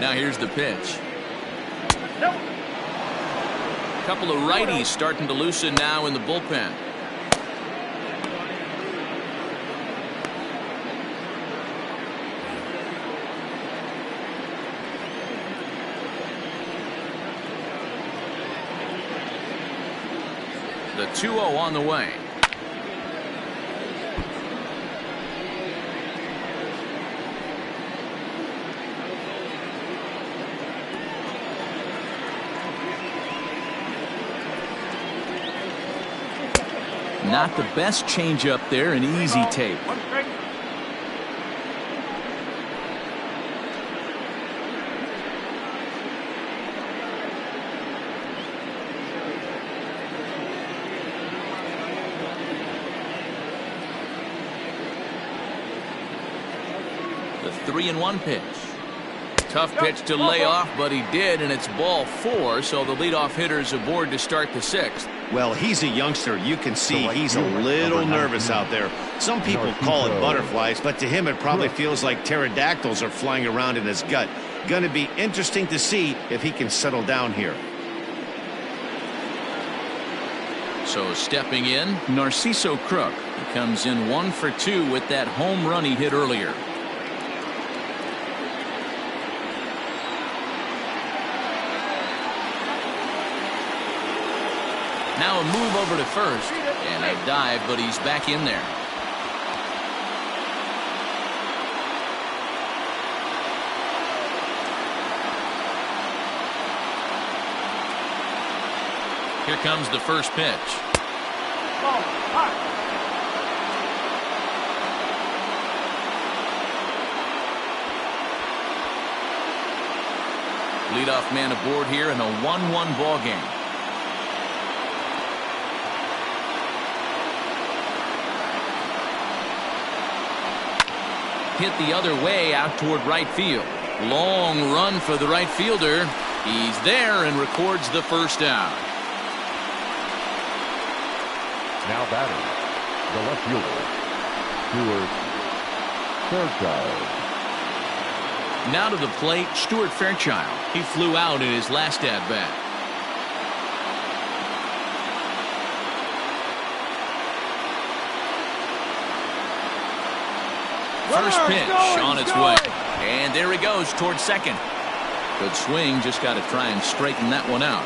Now here's the pitch. A couple of righties starting to loosen now in the bullpen. The 2-0 on the way. Not the best changeup there, an easy take. The 3-1 pitch. Tough pitch to lay off, but he did, and it's ball 4, so the leadoff hitter's aboard to start the 6th. Well, he's a youngster. You can see he's a little nervous out there. Some people call it butterflies, but to him it probably feels like pterodactyls are flying around in his gut. Going to be interesting to see if he can settle down here. So stepping in, Narciso Crook. He comes in 1 for 2 with that home run he hit earlier. Now a move over to first, and a dive, but he's back in there. Here comes the first pitch. Leadoff man aboard here in a 1-1 ball game. Hit the other way out toward right field. Long run for the right fielder. He's there and records the first out. Now batting, the left fielder, Stuart Fairchild. Now to the plate, Stuart Fairchild. He flew out in his last at-bat. First pitch on its way. And there he goes towards second. Good swing, just got to try and straighten that one out.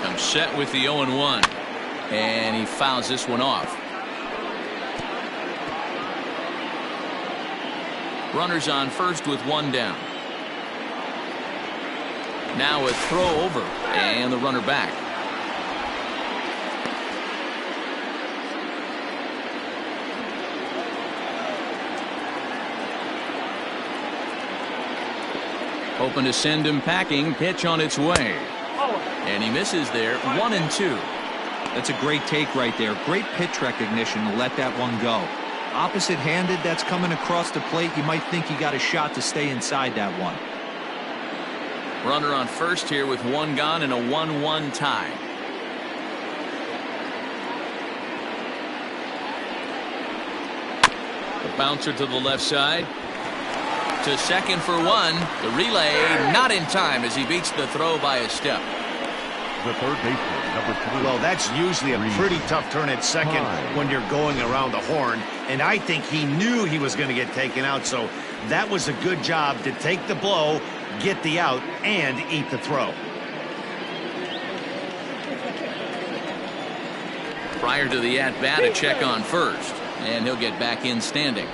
Comes set with the 0-1. And he fouls this one off. Runners on first with 1 down. Now a throw over and the runner back. Hoping to send him packing. Pitch on its way. And he misses there. 1-2. That's a great take right there. Great pitch recognition to let that one go. Opposite-handed, that's coming across the plate. You might think you got a shot to stay inside that one. Runner on first here with 1 gone and a 1-1 tie. The bouncer to the left side. To second for 1. The relay not in time as he beats the throw by a step. The third baseman, number 3. Well, that's usually a pretty tough turn at second when you're going around the horn. And I think he knew he was going to get taken out. So that was a good job to take the blow, get the out, and eat the throw. Prior to the at-bat, a check on first. And he'll get back in standing.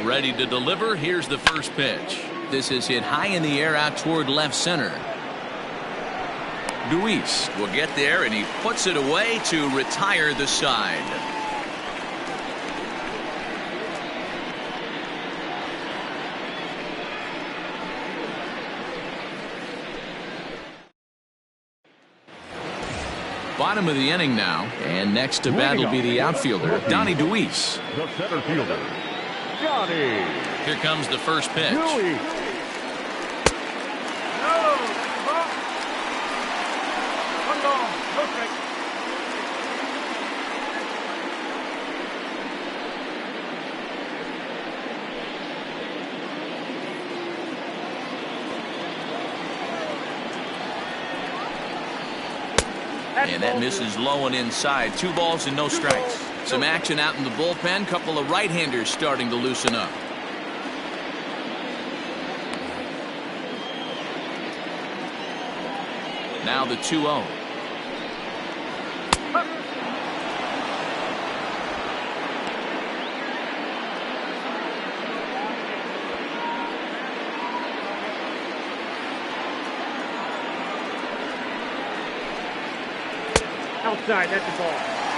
Ready to deliver. Here's the first pitch. This is hit high in the air out toward left center. Luis will get there, and he puts it away to retire the side. Bottom of the inning now, and next to bat will be the outfielder, Donnie Luis. The center fielder, Johnny. Here comes the first pitch. Luis. And that misses low and inside. 2 balls and no strikes. Some action out in the bullpen. Couple of right-handers starting to loosen up. Now the 2-0. Outside, that's the ball.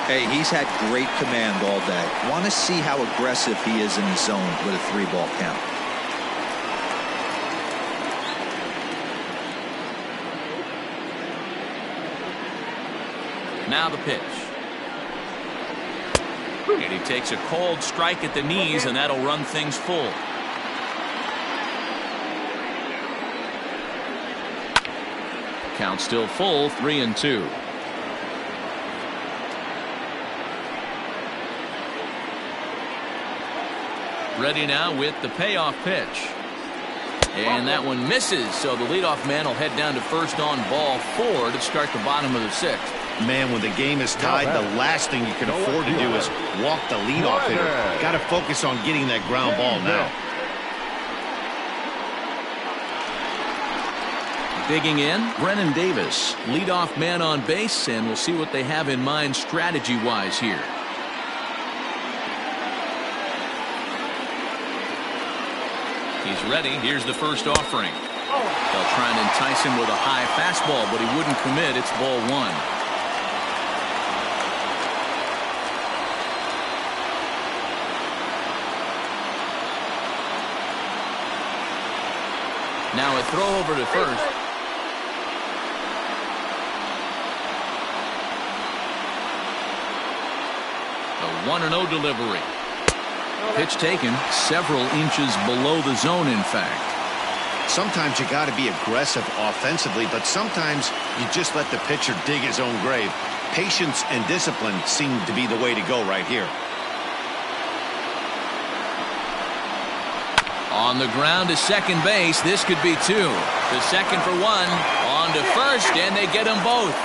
Hey, he's had great command all day. Want to see how aggressive he is in the zone with a 3-ball count. Now the pitch. And he takes a cold strike at the knees, and that'll run things full. Count still full, 3-2. Ready now with the payoff pitch. And that one misses, so the leadoff man will head down to first on ball 4 to start the bottom of the 6th. Man, when the game is tied, the last thing you can afford to do is walk the leadoff hitter. Got to focus on getting that ground ball now. Digging in, Brennan Davis, leadoff man on base, and we'll see what they have in mind strategy-wise here. He's ready. Here's the first offering. They'll try and entice him with a high fastball, but he wouldn't commit. It's ball 1. Now a throw over to first. A 1-0 delivery. Pitch taken several inches below the zone, in fact. Sometimes you got to be aggressive offensively, but sometimes you just let the pitcher dig his own grave. Patience and discipline seem to be the way to go right here. On the ground to second base. This could be 2. The second for 1. On to first, and they get them both.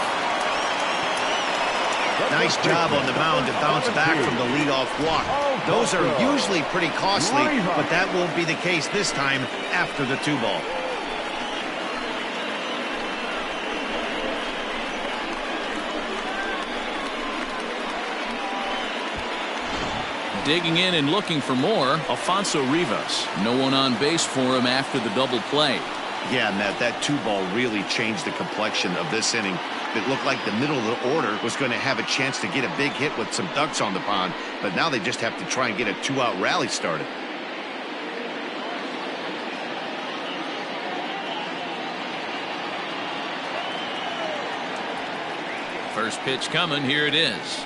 Nice job on the mound to bounce back from the leadoff walk. Those are usually pretty costly, but that won't be the case this time after the 2-ball. Digging in and looking for more, Alfonso Rivas. No one on base for him after the double play. Yeah, Matt, that 2-ball really changed the complexion of this inning. It looked like the middle of the order was going to have a chance to get a big hit with some ducks on the pond, but now they just have to try and get a 2-out rally started. First pitch coming. Here it is.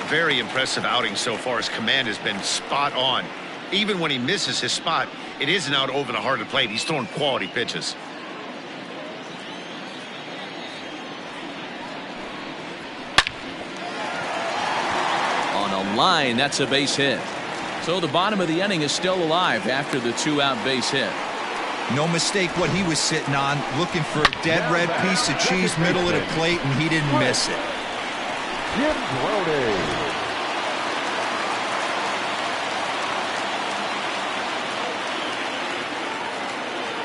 Very impressive outing so far. His command has been spot on. Even when he misses his spot, it isn't out over the heart of the plate. He's throwing quality pitches. On a line, that's a base hit. So the bottom of the inning is still alive after the 2-out base hit. No mistake what he was sitting on, looking for a dead red piece of cheese middle of the plate, and he didn't miss it.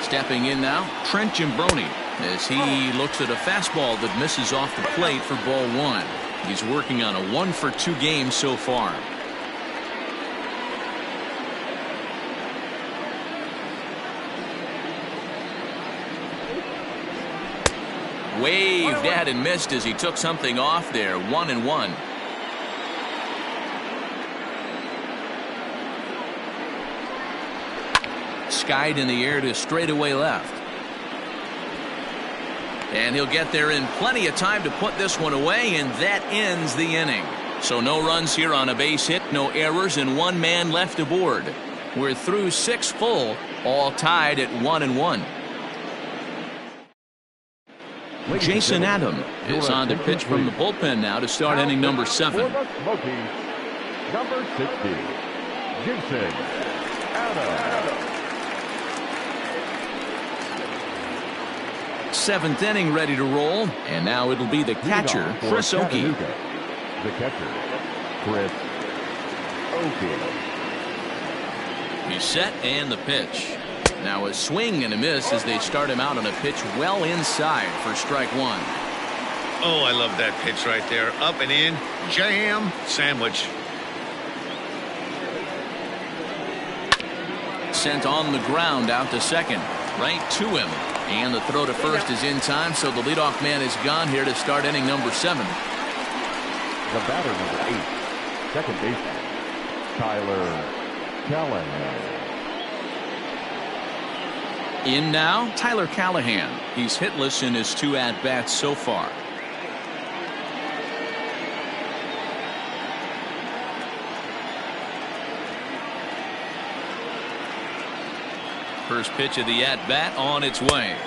Stepping in now, Trent Gimbroni, as he looks at a fastball that misses off the plate for ball 1. He's working on a 1-for-2 game so far. Waved at and missed as he took something off there. 1-1. Skied in the air to straightaway left. And he'll get there in plenty of time to put this one away, and that ends the inning. So no runs here on a base hit, no errors, and 1 man left aboard. We're through 6 full, all tied at 1-1. Jason Adam is on to pitch from the bullpen now to start inning number 7. Smokies, number 60, Jason Adam. 7th inning ready to roll, and now it'll be the catcher, Chris Oakey. The catcher, Chris Oakey. He's set, and the pitch. Now a swing and a miss as they start him out on a pitch well inside for strike 1. Oh, I love that pitch right there. Up and in, jam, sandwich. Sent on the ground out to second. Right to him. And the throw to first is in time, so the leadoff man is gone here to start inning number 7. The batter, number 8, second baseman, Tyler Callahan. In now, Tyler Callahan. He's hitless in his 2 at-bats so far. First pitch of the at-bat on its way.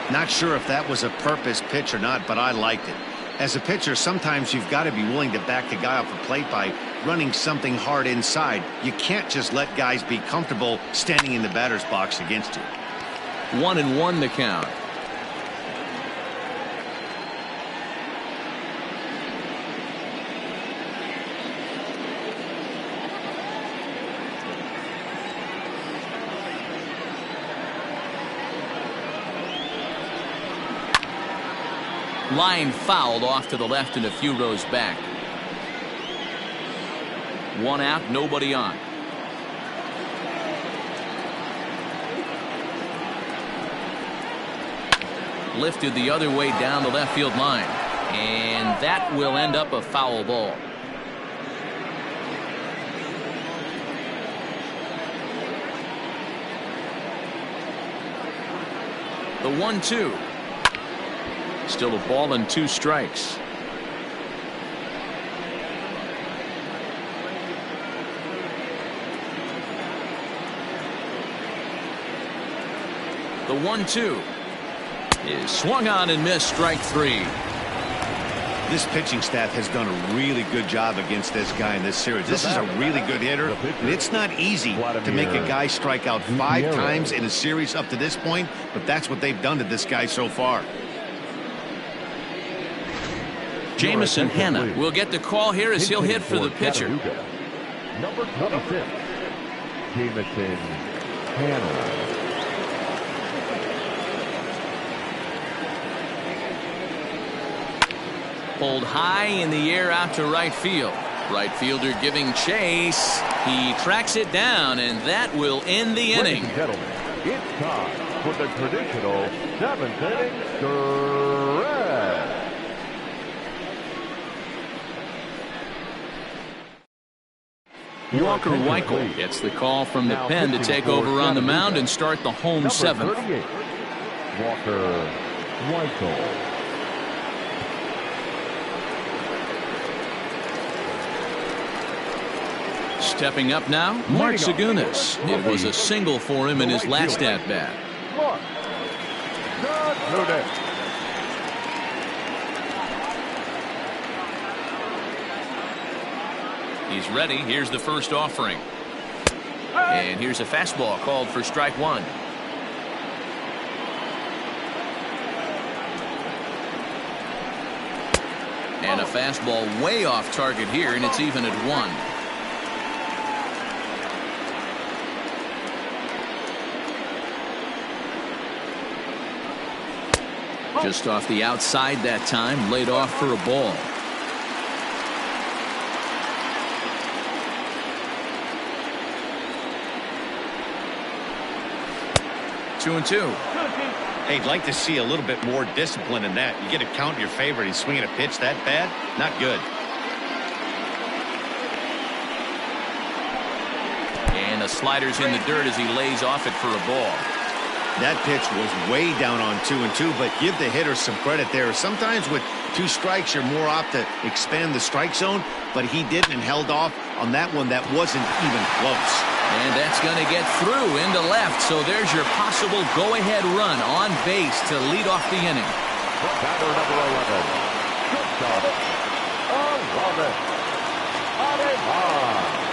Not sure if that was a purpose pitch or not, but I liked it. As a pitcher, sometimes you've got to be willing to back the guy off the plate by running something hard inside. You can't just let guys be comfortable standing in the batter's box against you. 1-1 the count. Line fouled off to the left and a few rows back. 1 out, nobody on. Lifted the other way down the left field line, and that will end up a foul ball. The 1-2. Still a ball and 2 strikes. The 1-2 is swung on and missed, strike 3. This pitching staff has done a really good job against this guy in this series. This is a really good hitter, and it's not easy to make a guy strike out 5 times in a series up to this point, but that's what they've done to this guy so far. Jamison Hanna will get the call here as he'll hit for the pitcher. Number 26, Jamison Hanna. Pulled high in the air out to right field. Right fielder giving chase. He tracks it down, and that will end the inning. Ladies and gentlemen, it's time for the traditional 7th inning stretch. Walker Weichel gets the call from the pen to take over on the mound and start the home 7th. Walker Weichel. Stepping up now, Mark Zagunis. It was a single for him in his last at-bat. He's ready. Here's the first offering. And here's a fastball called for strike 1. And a fastball way off target here, and it's even at 1. Just off the outside that time, laid off for a ball. Two and 2. Hey, I'd like to see a little bit more discipline in that. You get a count in your favor, and he's swinging a pitch that bad? Not good. And the slider's in the dirt as he lays off it for a ball. That pitch was way down on 2 and 2, but give the hitter some credit there. Sometimes with 2 strikes, you're more apt to expand the strike zone, but he didn't and held off on that one that wasn't even close. And that's going to get through into left, so there's your possible go-ahead run on base to lead off the inning. Batter number 11, shortstop, 11, Ademan.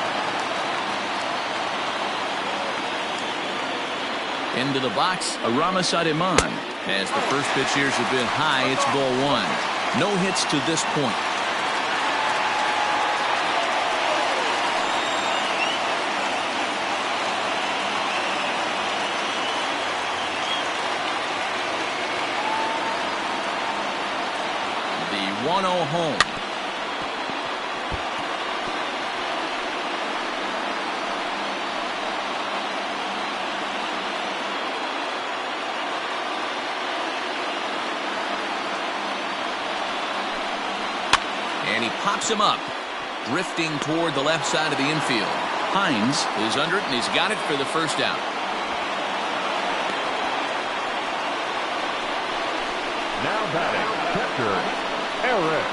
Into the box, Aramis Ademan. As the first pitch here is a bit high, it's ball 1. No hits to this point. The 1-0 home. And he pops him up, drifting toward the left side of the infield. Hines is under it, and he's got it for the first out. Now batting, catcher, Eric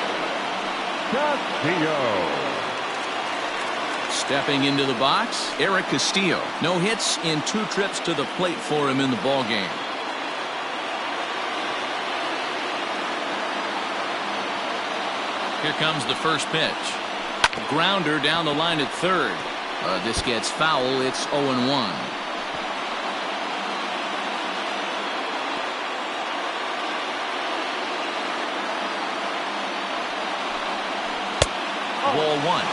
Castillo. Stepping into the box, Eric Castillo. No hits in 2 trips to the plate for him in the ballgame. Here comes the first pitch. Grounder down the line at third. This gets foul. It's 0-1. Ball 1.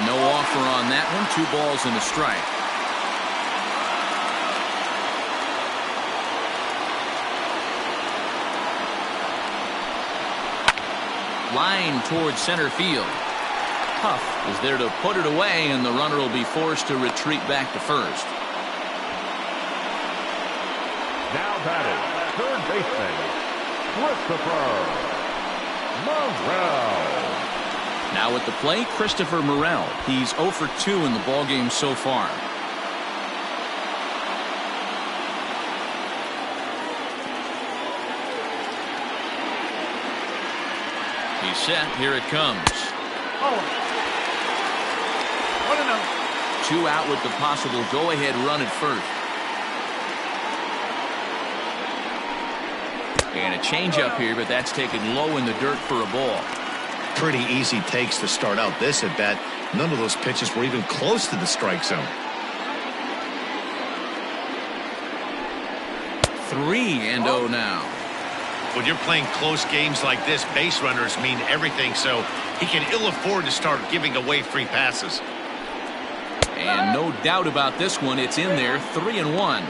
No offer on that one. 2 balls and a strike. Line towards center field. Huff is there to put it away, and the runner will be forced to retreat back to first. Now batting, third baseman, Christopher Morel. Now at the plate, Christopher Morel. He's 0 for 2 in the ballgame so far. He's set. Here it comes. Oh. 1-0. 2 out with the possible go-ahead run at first. And a changeup here, but that's taken low in the dirt for a ball. Pretty easy takes to start out this at bat. None of those pitches were even close to the strike zone. 3-0 now. When you're playing close games like this, base runners mean everything, so he can ill afford to start giving away free passes. And no doubt about this one, it's in there. 3-1.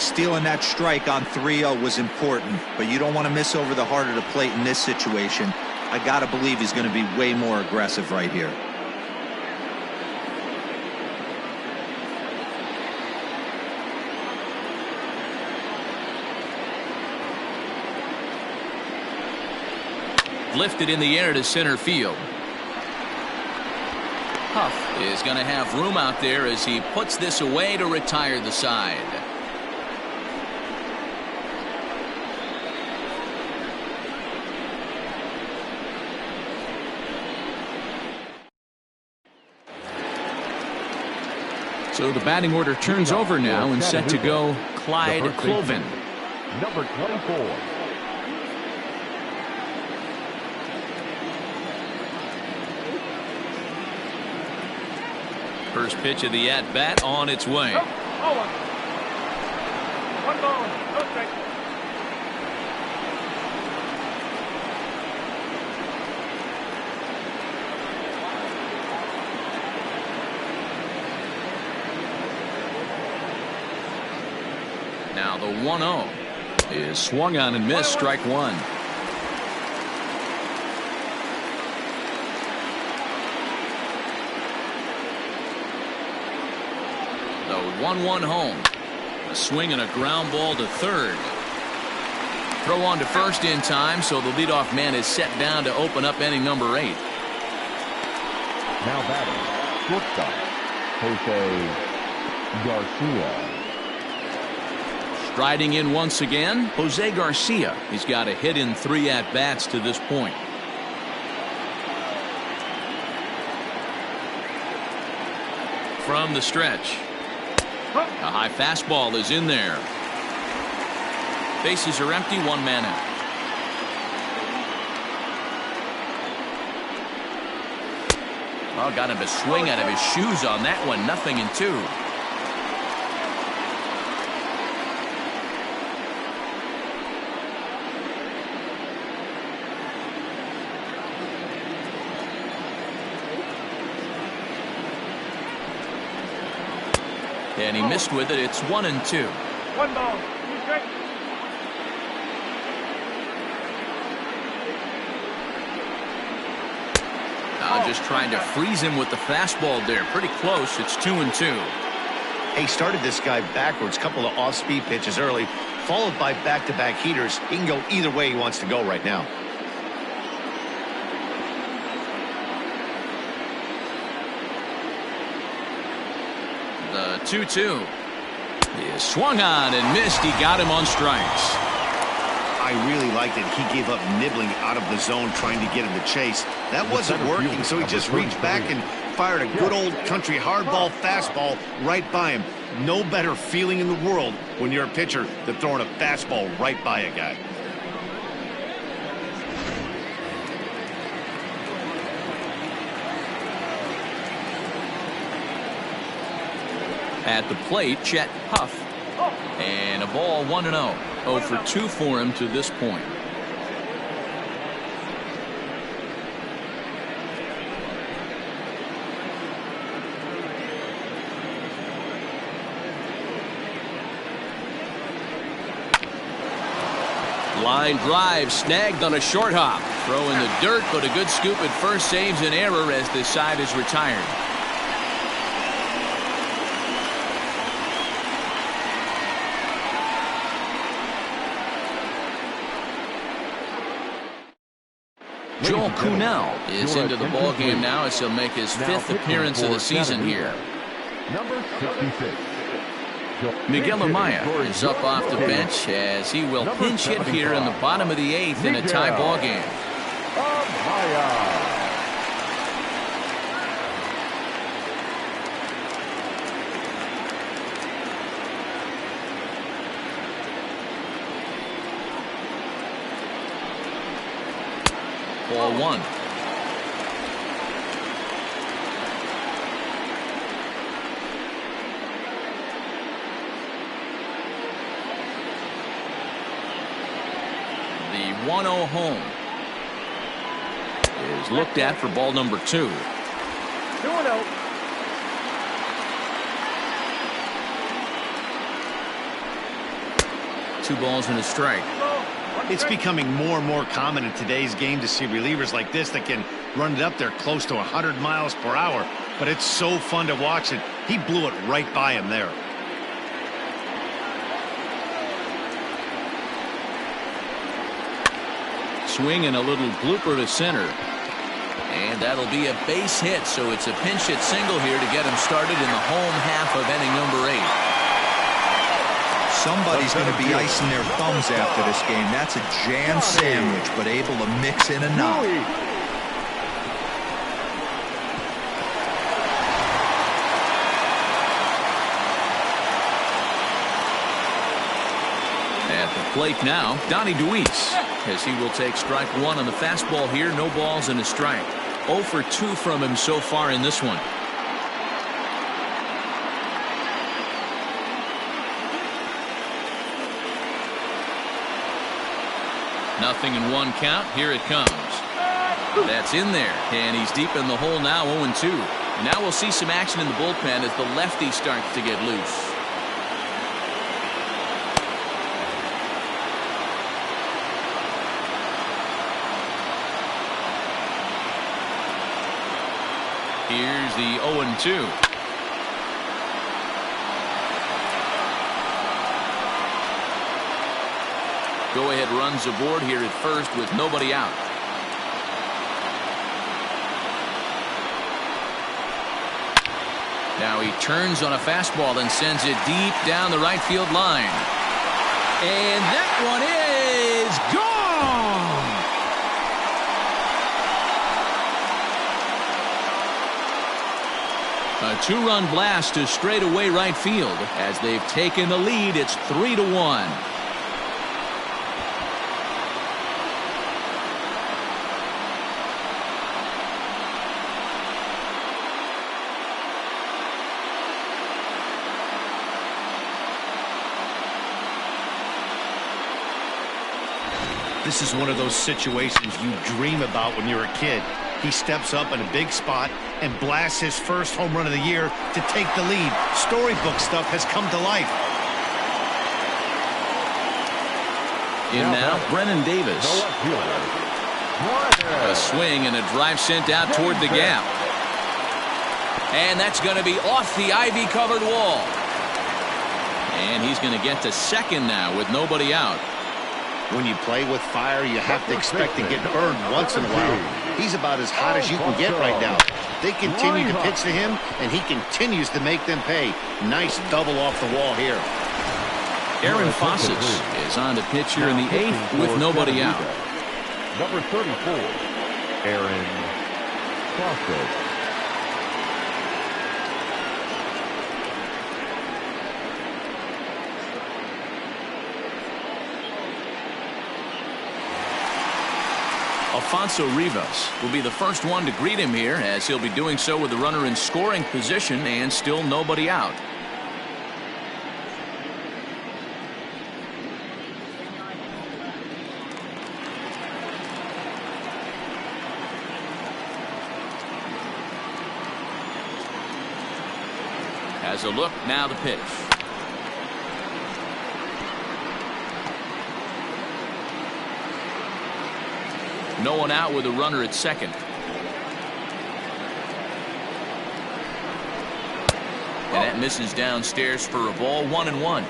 Stealing that strike on 3-0 was important, but you don't want to miss over the heart of the plate in this situation. I got to believe he's going to be way more aggressive right here. Lifted in the air to center field. Huff is going to have room out there as he puts this away to retire the side. So the batting order turns over now, and set to go Clyde Cloven. Number 24. First pitch of the at-bat on its way. 1 ball, no strike. Now the 1-0 is swung on and missed. Strike 1. The 1-1 home. A swing and a ground ball to third. Throw on to first in time, so the leadoff man is set down to open up inning number 8. Now batting, shortstop, Jose Garcia. Striding in once again, Jose Garcia. He's got a hit in 3 at-bats to this point. From the stretch. A high fastball is in there. Bases are empty, 1 man out. Well, got him to swing out of his shoes on that one. 0-2. And he missed with it. It's 1-2. 1 ball, 2 strikes. Now just trying to freeze him with the fastball there. Pretty close. It's 2-2. He started this guy backwards, couple of off-speed pitches early, followed by back-to-back heaters. He can go either way he wants to go right now. The 2-2 is swung on and missed. He got him on strikes. I really liked it. He gave up nibbling out of the zone trying to get him to chase. That wasn't working, so he just reached back and fired a good old country hardball fastball right by him. No better feeling in the world when you're a pitcher than throwing a fastball right by a guy. At the plate, Chet Huff. And a ball 1-0. 0 for 2 for him to this point. Line drive snagged on a short hop. Throw in the dirt, but a good scoop at first saves an error as this side is retired. Joel Kuhnel is into the ballgame now as he'll make his 5th appearance of the season here. Number 66. Miguel Amaya is up off the bench as he will pinch hit here in the bottom of the 8th in a tie ballgame. Amaya. Ball 1. The 1-0 home is looked at for ball number 2. 2-0. Two balls and a strike. It's becoming more and more common in today's game to see relievers like this that can run it up there close to 100 miles per hour. But it's so fun to watch it. He blew it right by him there. Swing and a little blooper to center. And that'll be a base hit, so it's a pinch hit single here to get him started in the home half of inning number 8. Somebody's going to be icing their thumbs after this game. That's a jam sandwich, but able to mix in a knock. At the plate now, Donnie Deweese, as he will take strike 1 on the fastball here. No balls and a strike. 0 for 2 from him so far in this one. Nothing in 1 count. Here it comes. That's in there, and he's deep in the hole now, 0-2. Now we'll see some action in the bullpen as the lefty starts to get loose. Here's the 0-2. Go-ahead runs aboard here at first with nobody out. Now he turns on a fastball and sends it deep down the right field line. And that one is gone! A 2-run blast to straightaway right field. As they've taken the lead, it's 3-1. This is one of those situations you dream about when you're a kid. He steps up in a big spot and blasts his first home run of the year to take the lead. Storybook stuff has come to life. In now, Brennan Davis. A swing and a drive sent out toward the gap. And that's going to be off the ivy-covered wall. And he's going to get to second now with nobody out. When you play with fire, you have to expect to get burned once in a while. He's about as hot as you can get right now. They continue to pitch to him, and he continues to make them pay. Nice double off the wall here. Aaron Fosses is on to pitch here in the 8th with nobody out. Number 34, Aaron Fosses. Alfonso Rivas will be the first one to greet him here, as he'll be doing so with the runner in scoring position and still nobody out. As a look, now the pitch. No one out with a runner at second. And that misses downstairs for a ball, 1-1.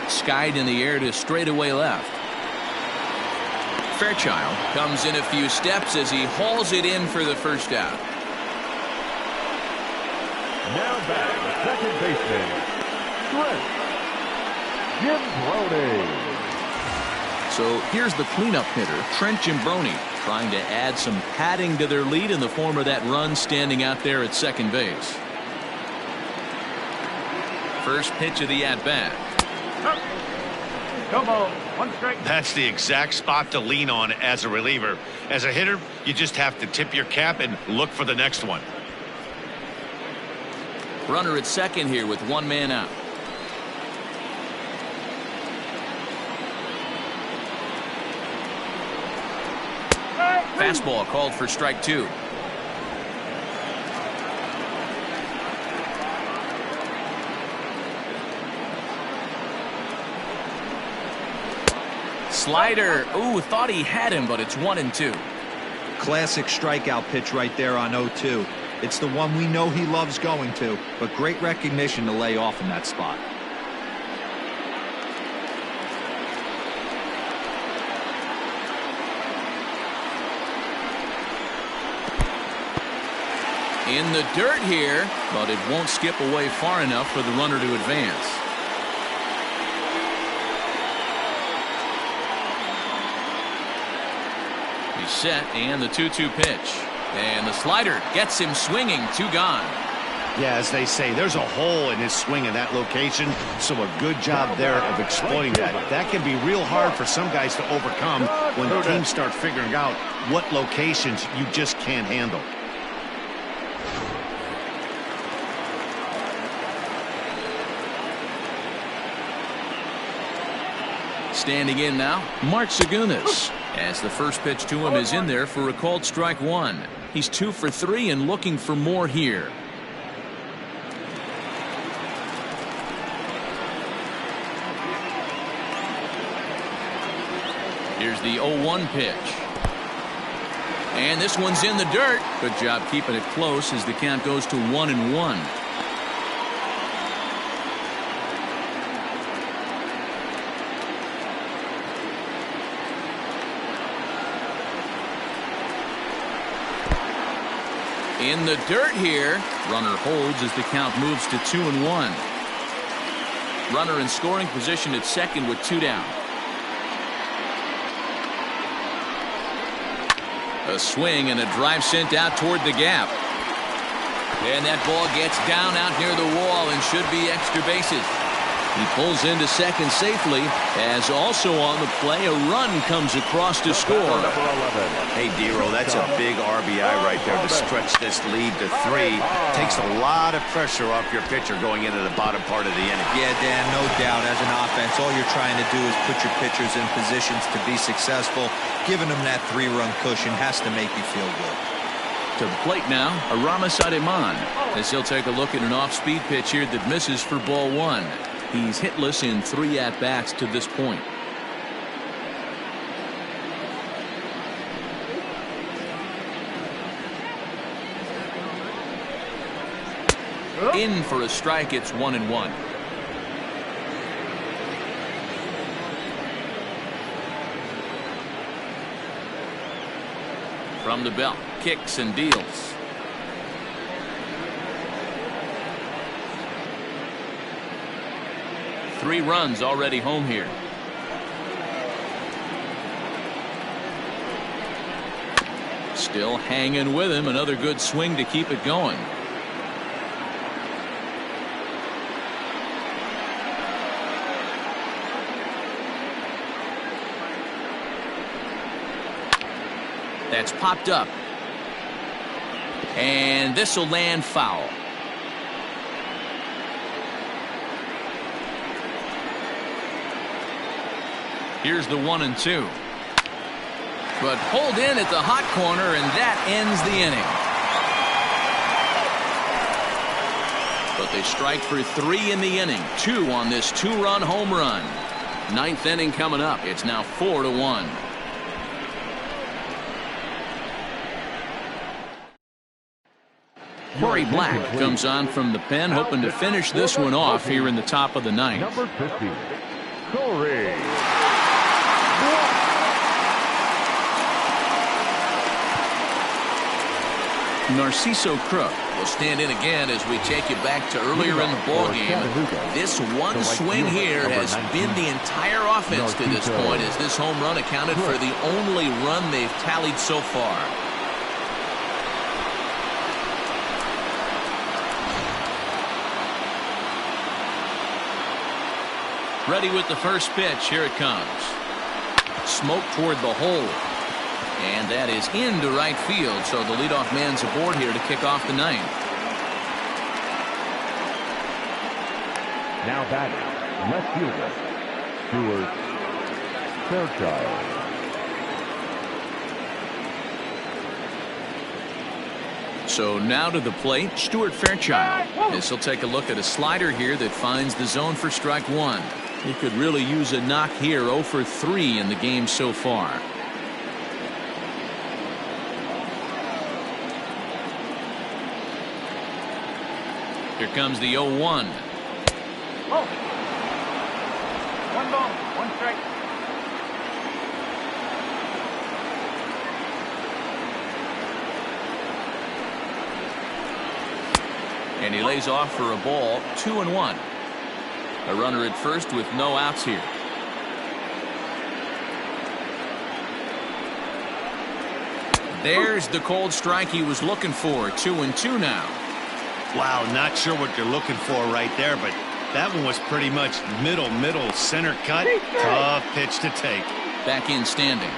Skied in the air to straightaway left. Fairchild comes in a few steps as he hauls it in for the first out. Now back, second baseman, Trent Gimbroni. So here's the cleanup hitter, Trent Gimbroni, trying to add some padding to their lead in the form of that run standing out there at second base. First pitch of the at-bat. Come on. One strike. That's the exact spot to lean on as a reliever. As a hitter, you just have to tip your cap and look for the next one. Runner at second here with one man out. Fastball called for strike 2. Slider. Ooh, thought he had him, but it's 1-2. Classic strikeout pitch right there on 0-2. It's the one we know he loves going to, but great recognition to lay off in that spot. In the dirt here, but it won't skip away far enough for the runner to advance. He's set, and the 2-2 pitch. And the slider gets him swinging, 2 gone. Yeah, as they say, there's a hole in his swing in that location, so a good job there of exploiting that. That can be real hard for some guys to overcome when the teams start figuring out what locations you just can't handle. Standing in now, Mark Segunas, as the first pitch to him is in there for a called strike 1. He's 2 for 3 and looking for more here. Here's the 0-1 pitch. And this one's in the dirt. Good job keeping it close as the count goes to 1-1. In the dirt here. Runner holds as the count moves to 2-1. Runner in scoring position at second with 2 down. A swing and a drive sent out toward the gap. And that ball gets down out near the wall and should be extra bases. He pulls into second safely, as also on the play, a run comes across to score. Hey, Dero, that's a big RBI right there to stretch this lead to 3. Takes a lot of pressure off your pitcher going into the bottom part of the inning. Yeah, Dan, no doubt. As an offense, all you're trying to do is put your pitchers in positions to be successful. Giving them that 3-run cushion has to make you feel good. To the plate now, Aramis Ademan, as he'll take a look at an off-speed pitch here that misses for ball 1. He's hitless in 3 at-bats to this point. In for a strike, it's 1-1. From the belt, kicks and deals. Three runs already home here. Still hanging with him. Another good swing to keep it going. That's popped up. And this will land foul. Here's the 1-2. But pulled in at the hot corner, and that ends the inning. But they strike for 3 in the inning. 2 on this 2-run home run. 9th inning coming up. It's now 4-1. Corey Black comes on from the pen, hoping to finish this one off here in the top of the 9th. Number 50, Corey. Narciso Crook will stand in again as we take you back to earlier in the ballgame. This one swing here has been the entire offense to this point, as this home run accounted for the only run they've tallied so far. Ready with the first pitch. Here it comes. Smoke toward the hole. And that is into right field, so the leadoff man's aboard here to kick off the 9th. Now batting, left fielder, Stuart Fairchild. So now to the plate, Stuart Fairchild. This will take a look at a slider here that finds the zone for strike 1. He could really use a knock here. 0 for 3 in the game so far. Here comes the 0-1. Oh. 1 ball, 1 strike. And he lays off for a ball. 2-1. A runner at first with no outs here. There's the cold strike he was looking for. 2-2 now. Wow, not sure what you're looking for right there, but that one was pretty much middle, center cut. Tough pitch to take. Back in standing.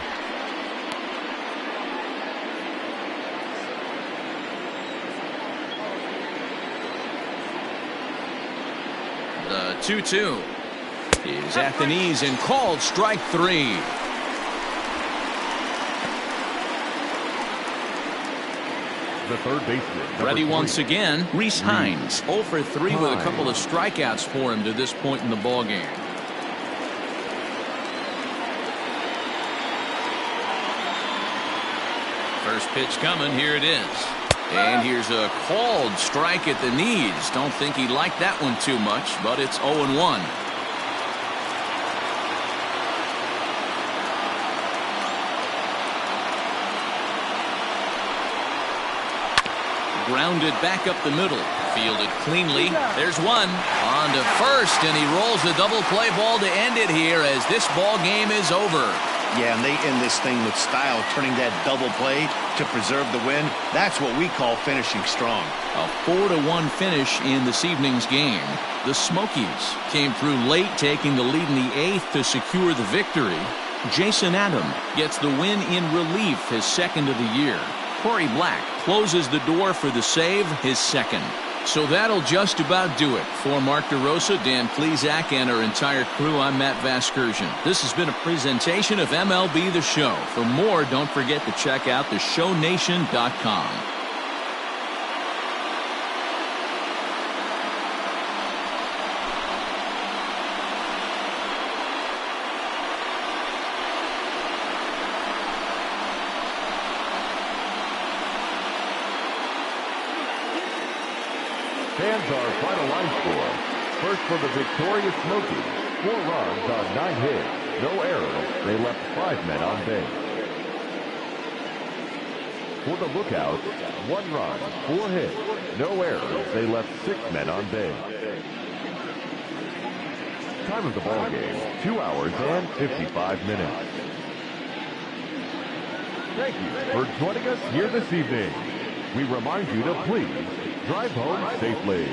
The 2-2 is at the knees and called strike 3. The third baseman. Ready 3. once again, Reese Hines. 0 for 3 with a couple of strikeouts for him to this point in the ballgame. First pitch coming. Here it is. And here's a called strike at the knees. Don't think he liked that one too much, but it's 0-1. Grounded back up the middle. Fielded cleanly. There's one. On to first, and he rolls the double play ball to end it here as this ball game is over. Yeah, and they end this thing with style, turning that double play to preserve the win. That's what we call finishing strong. A 4-1 finish in this evening's game. The Smokies came through late, taking the lead in the 8th to secure the victory. Jason Adam gets the win in relief, his second of the year. Corey Black closes the door for the save, his second. So that'll just about do it. For Mark DeRosa, Dan Plesac, and our entire crew, I'm Matt Vasgersian. This has been a presentation of MLB The Show. For more, don't forget to check out theshownation.com. Fans, our final line score. First for the victorious Smokies, 4 runs on 9 hits, no errors. They left 5 men on base. For the Lookouts, 1 run, 4 hits, no errors. They left 6 men on base. Time of the ball game, 2 hours and 55 minutes. Thank you for joining us here this evening. We remind you to please drive home safely.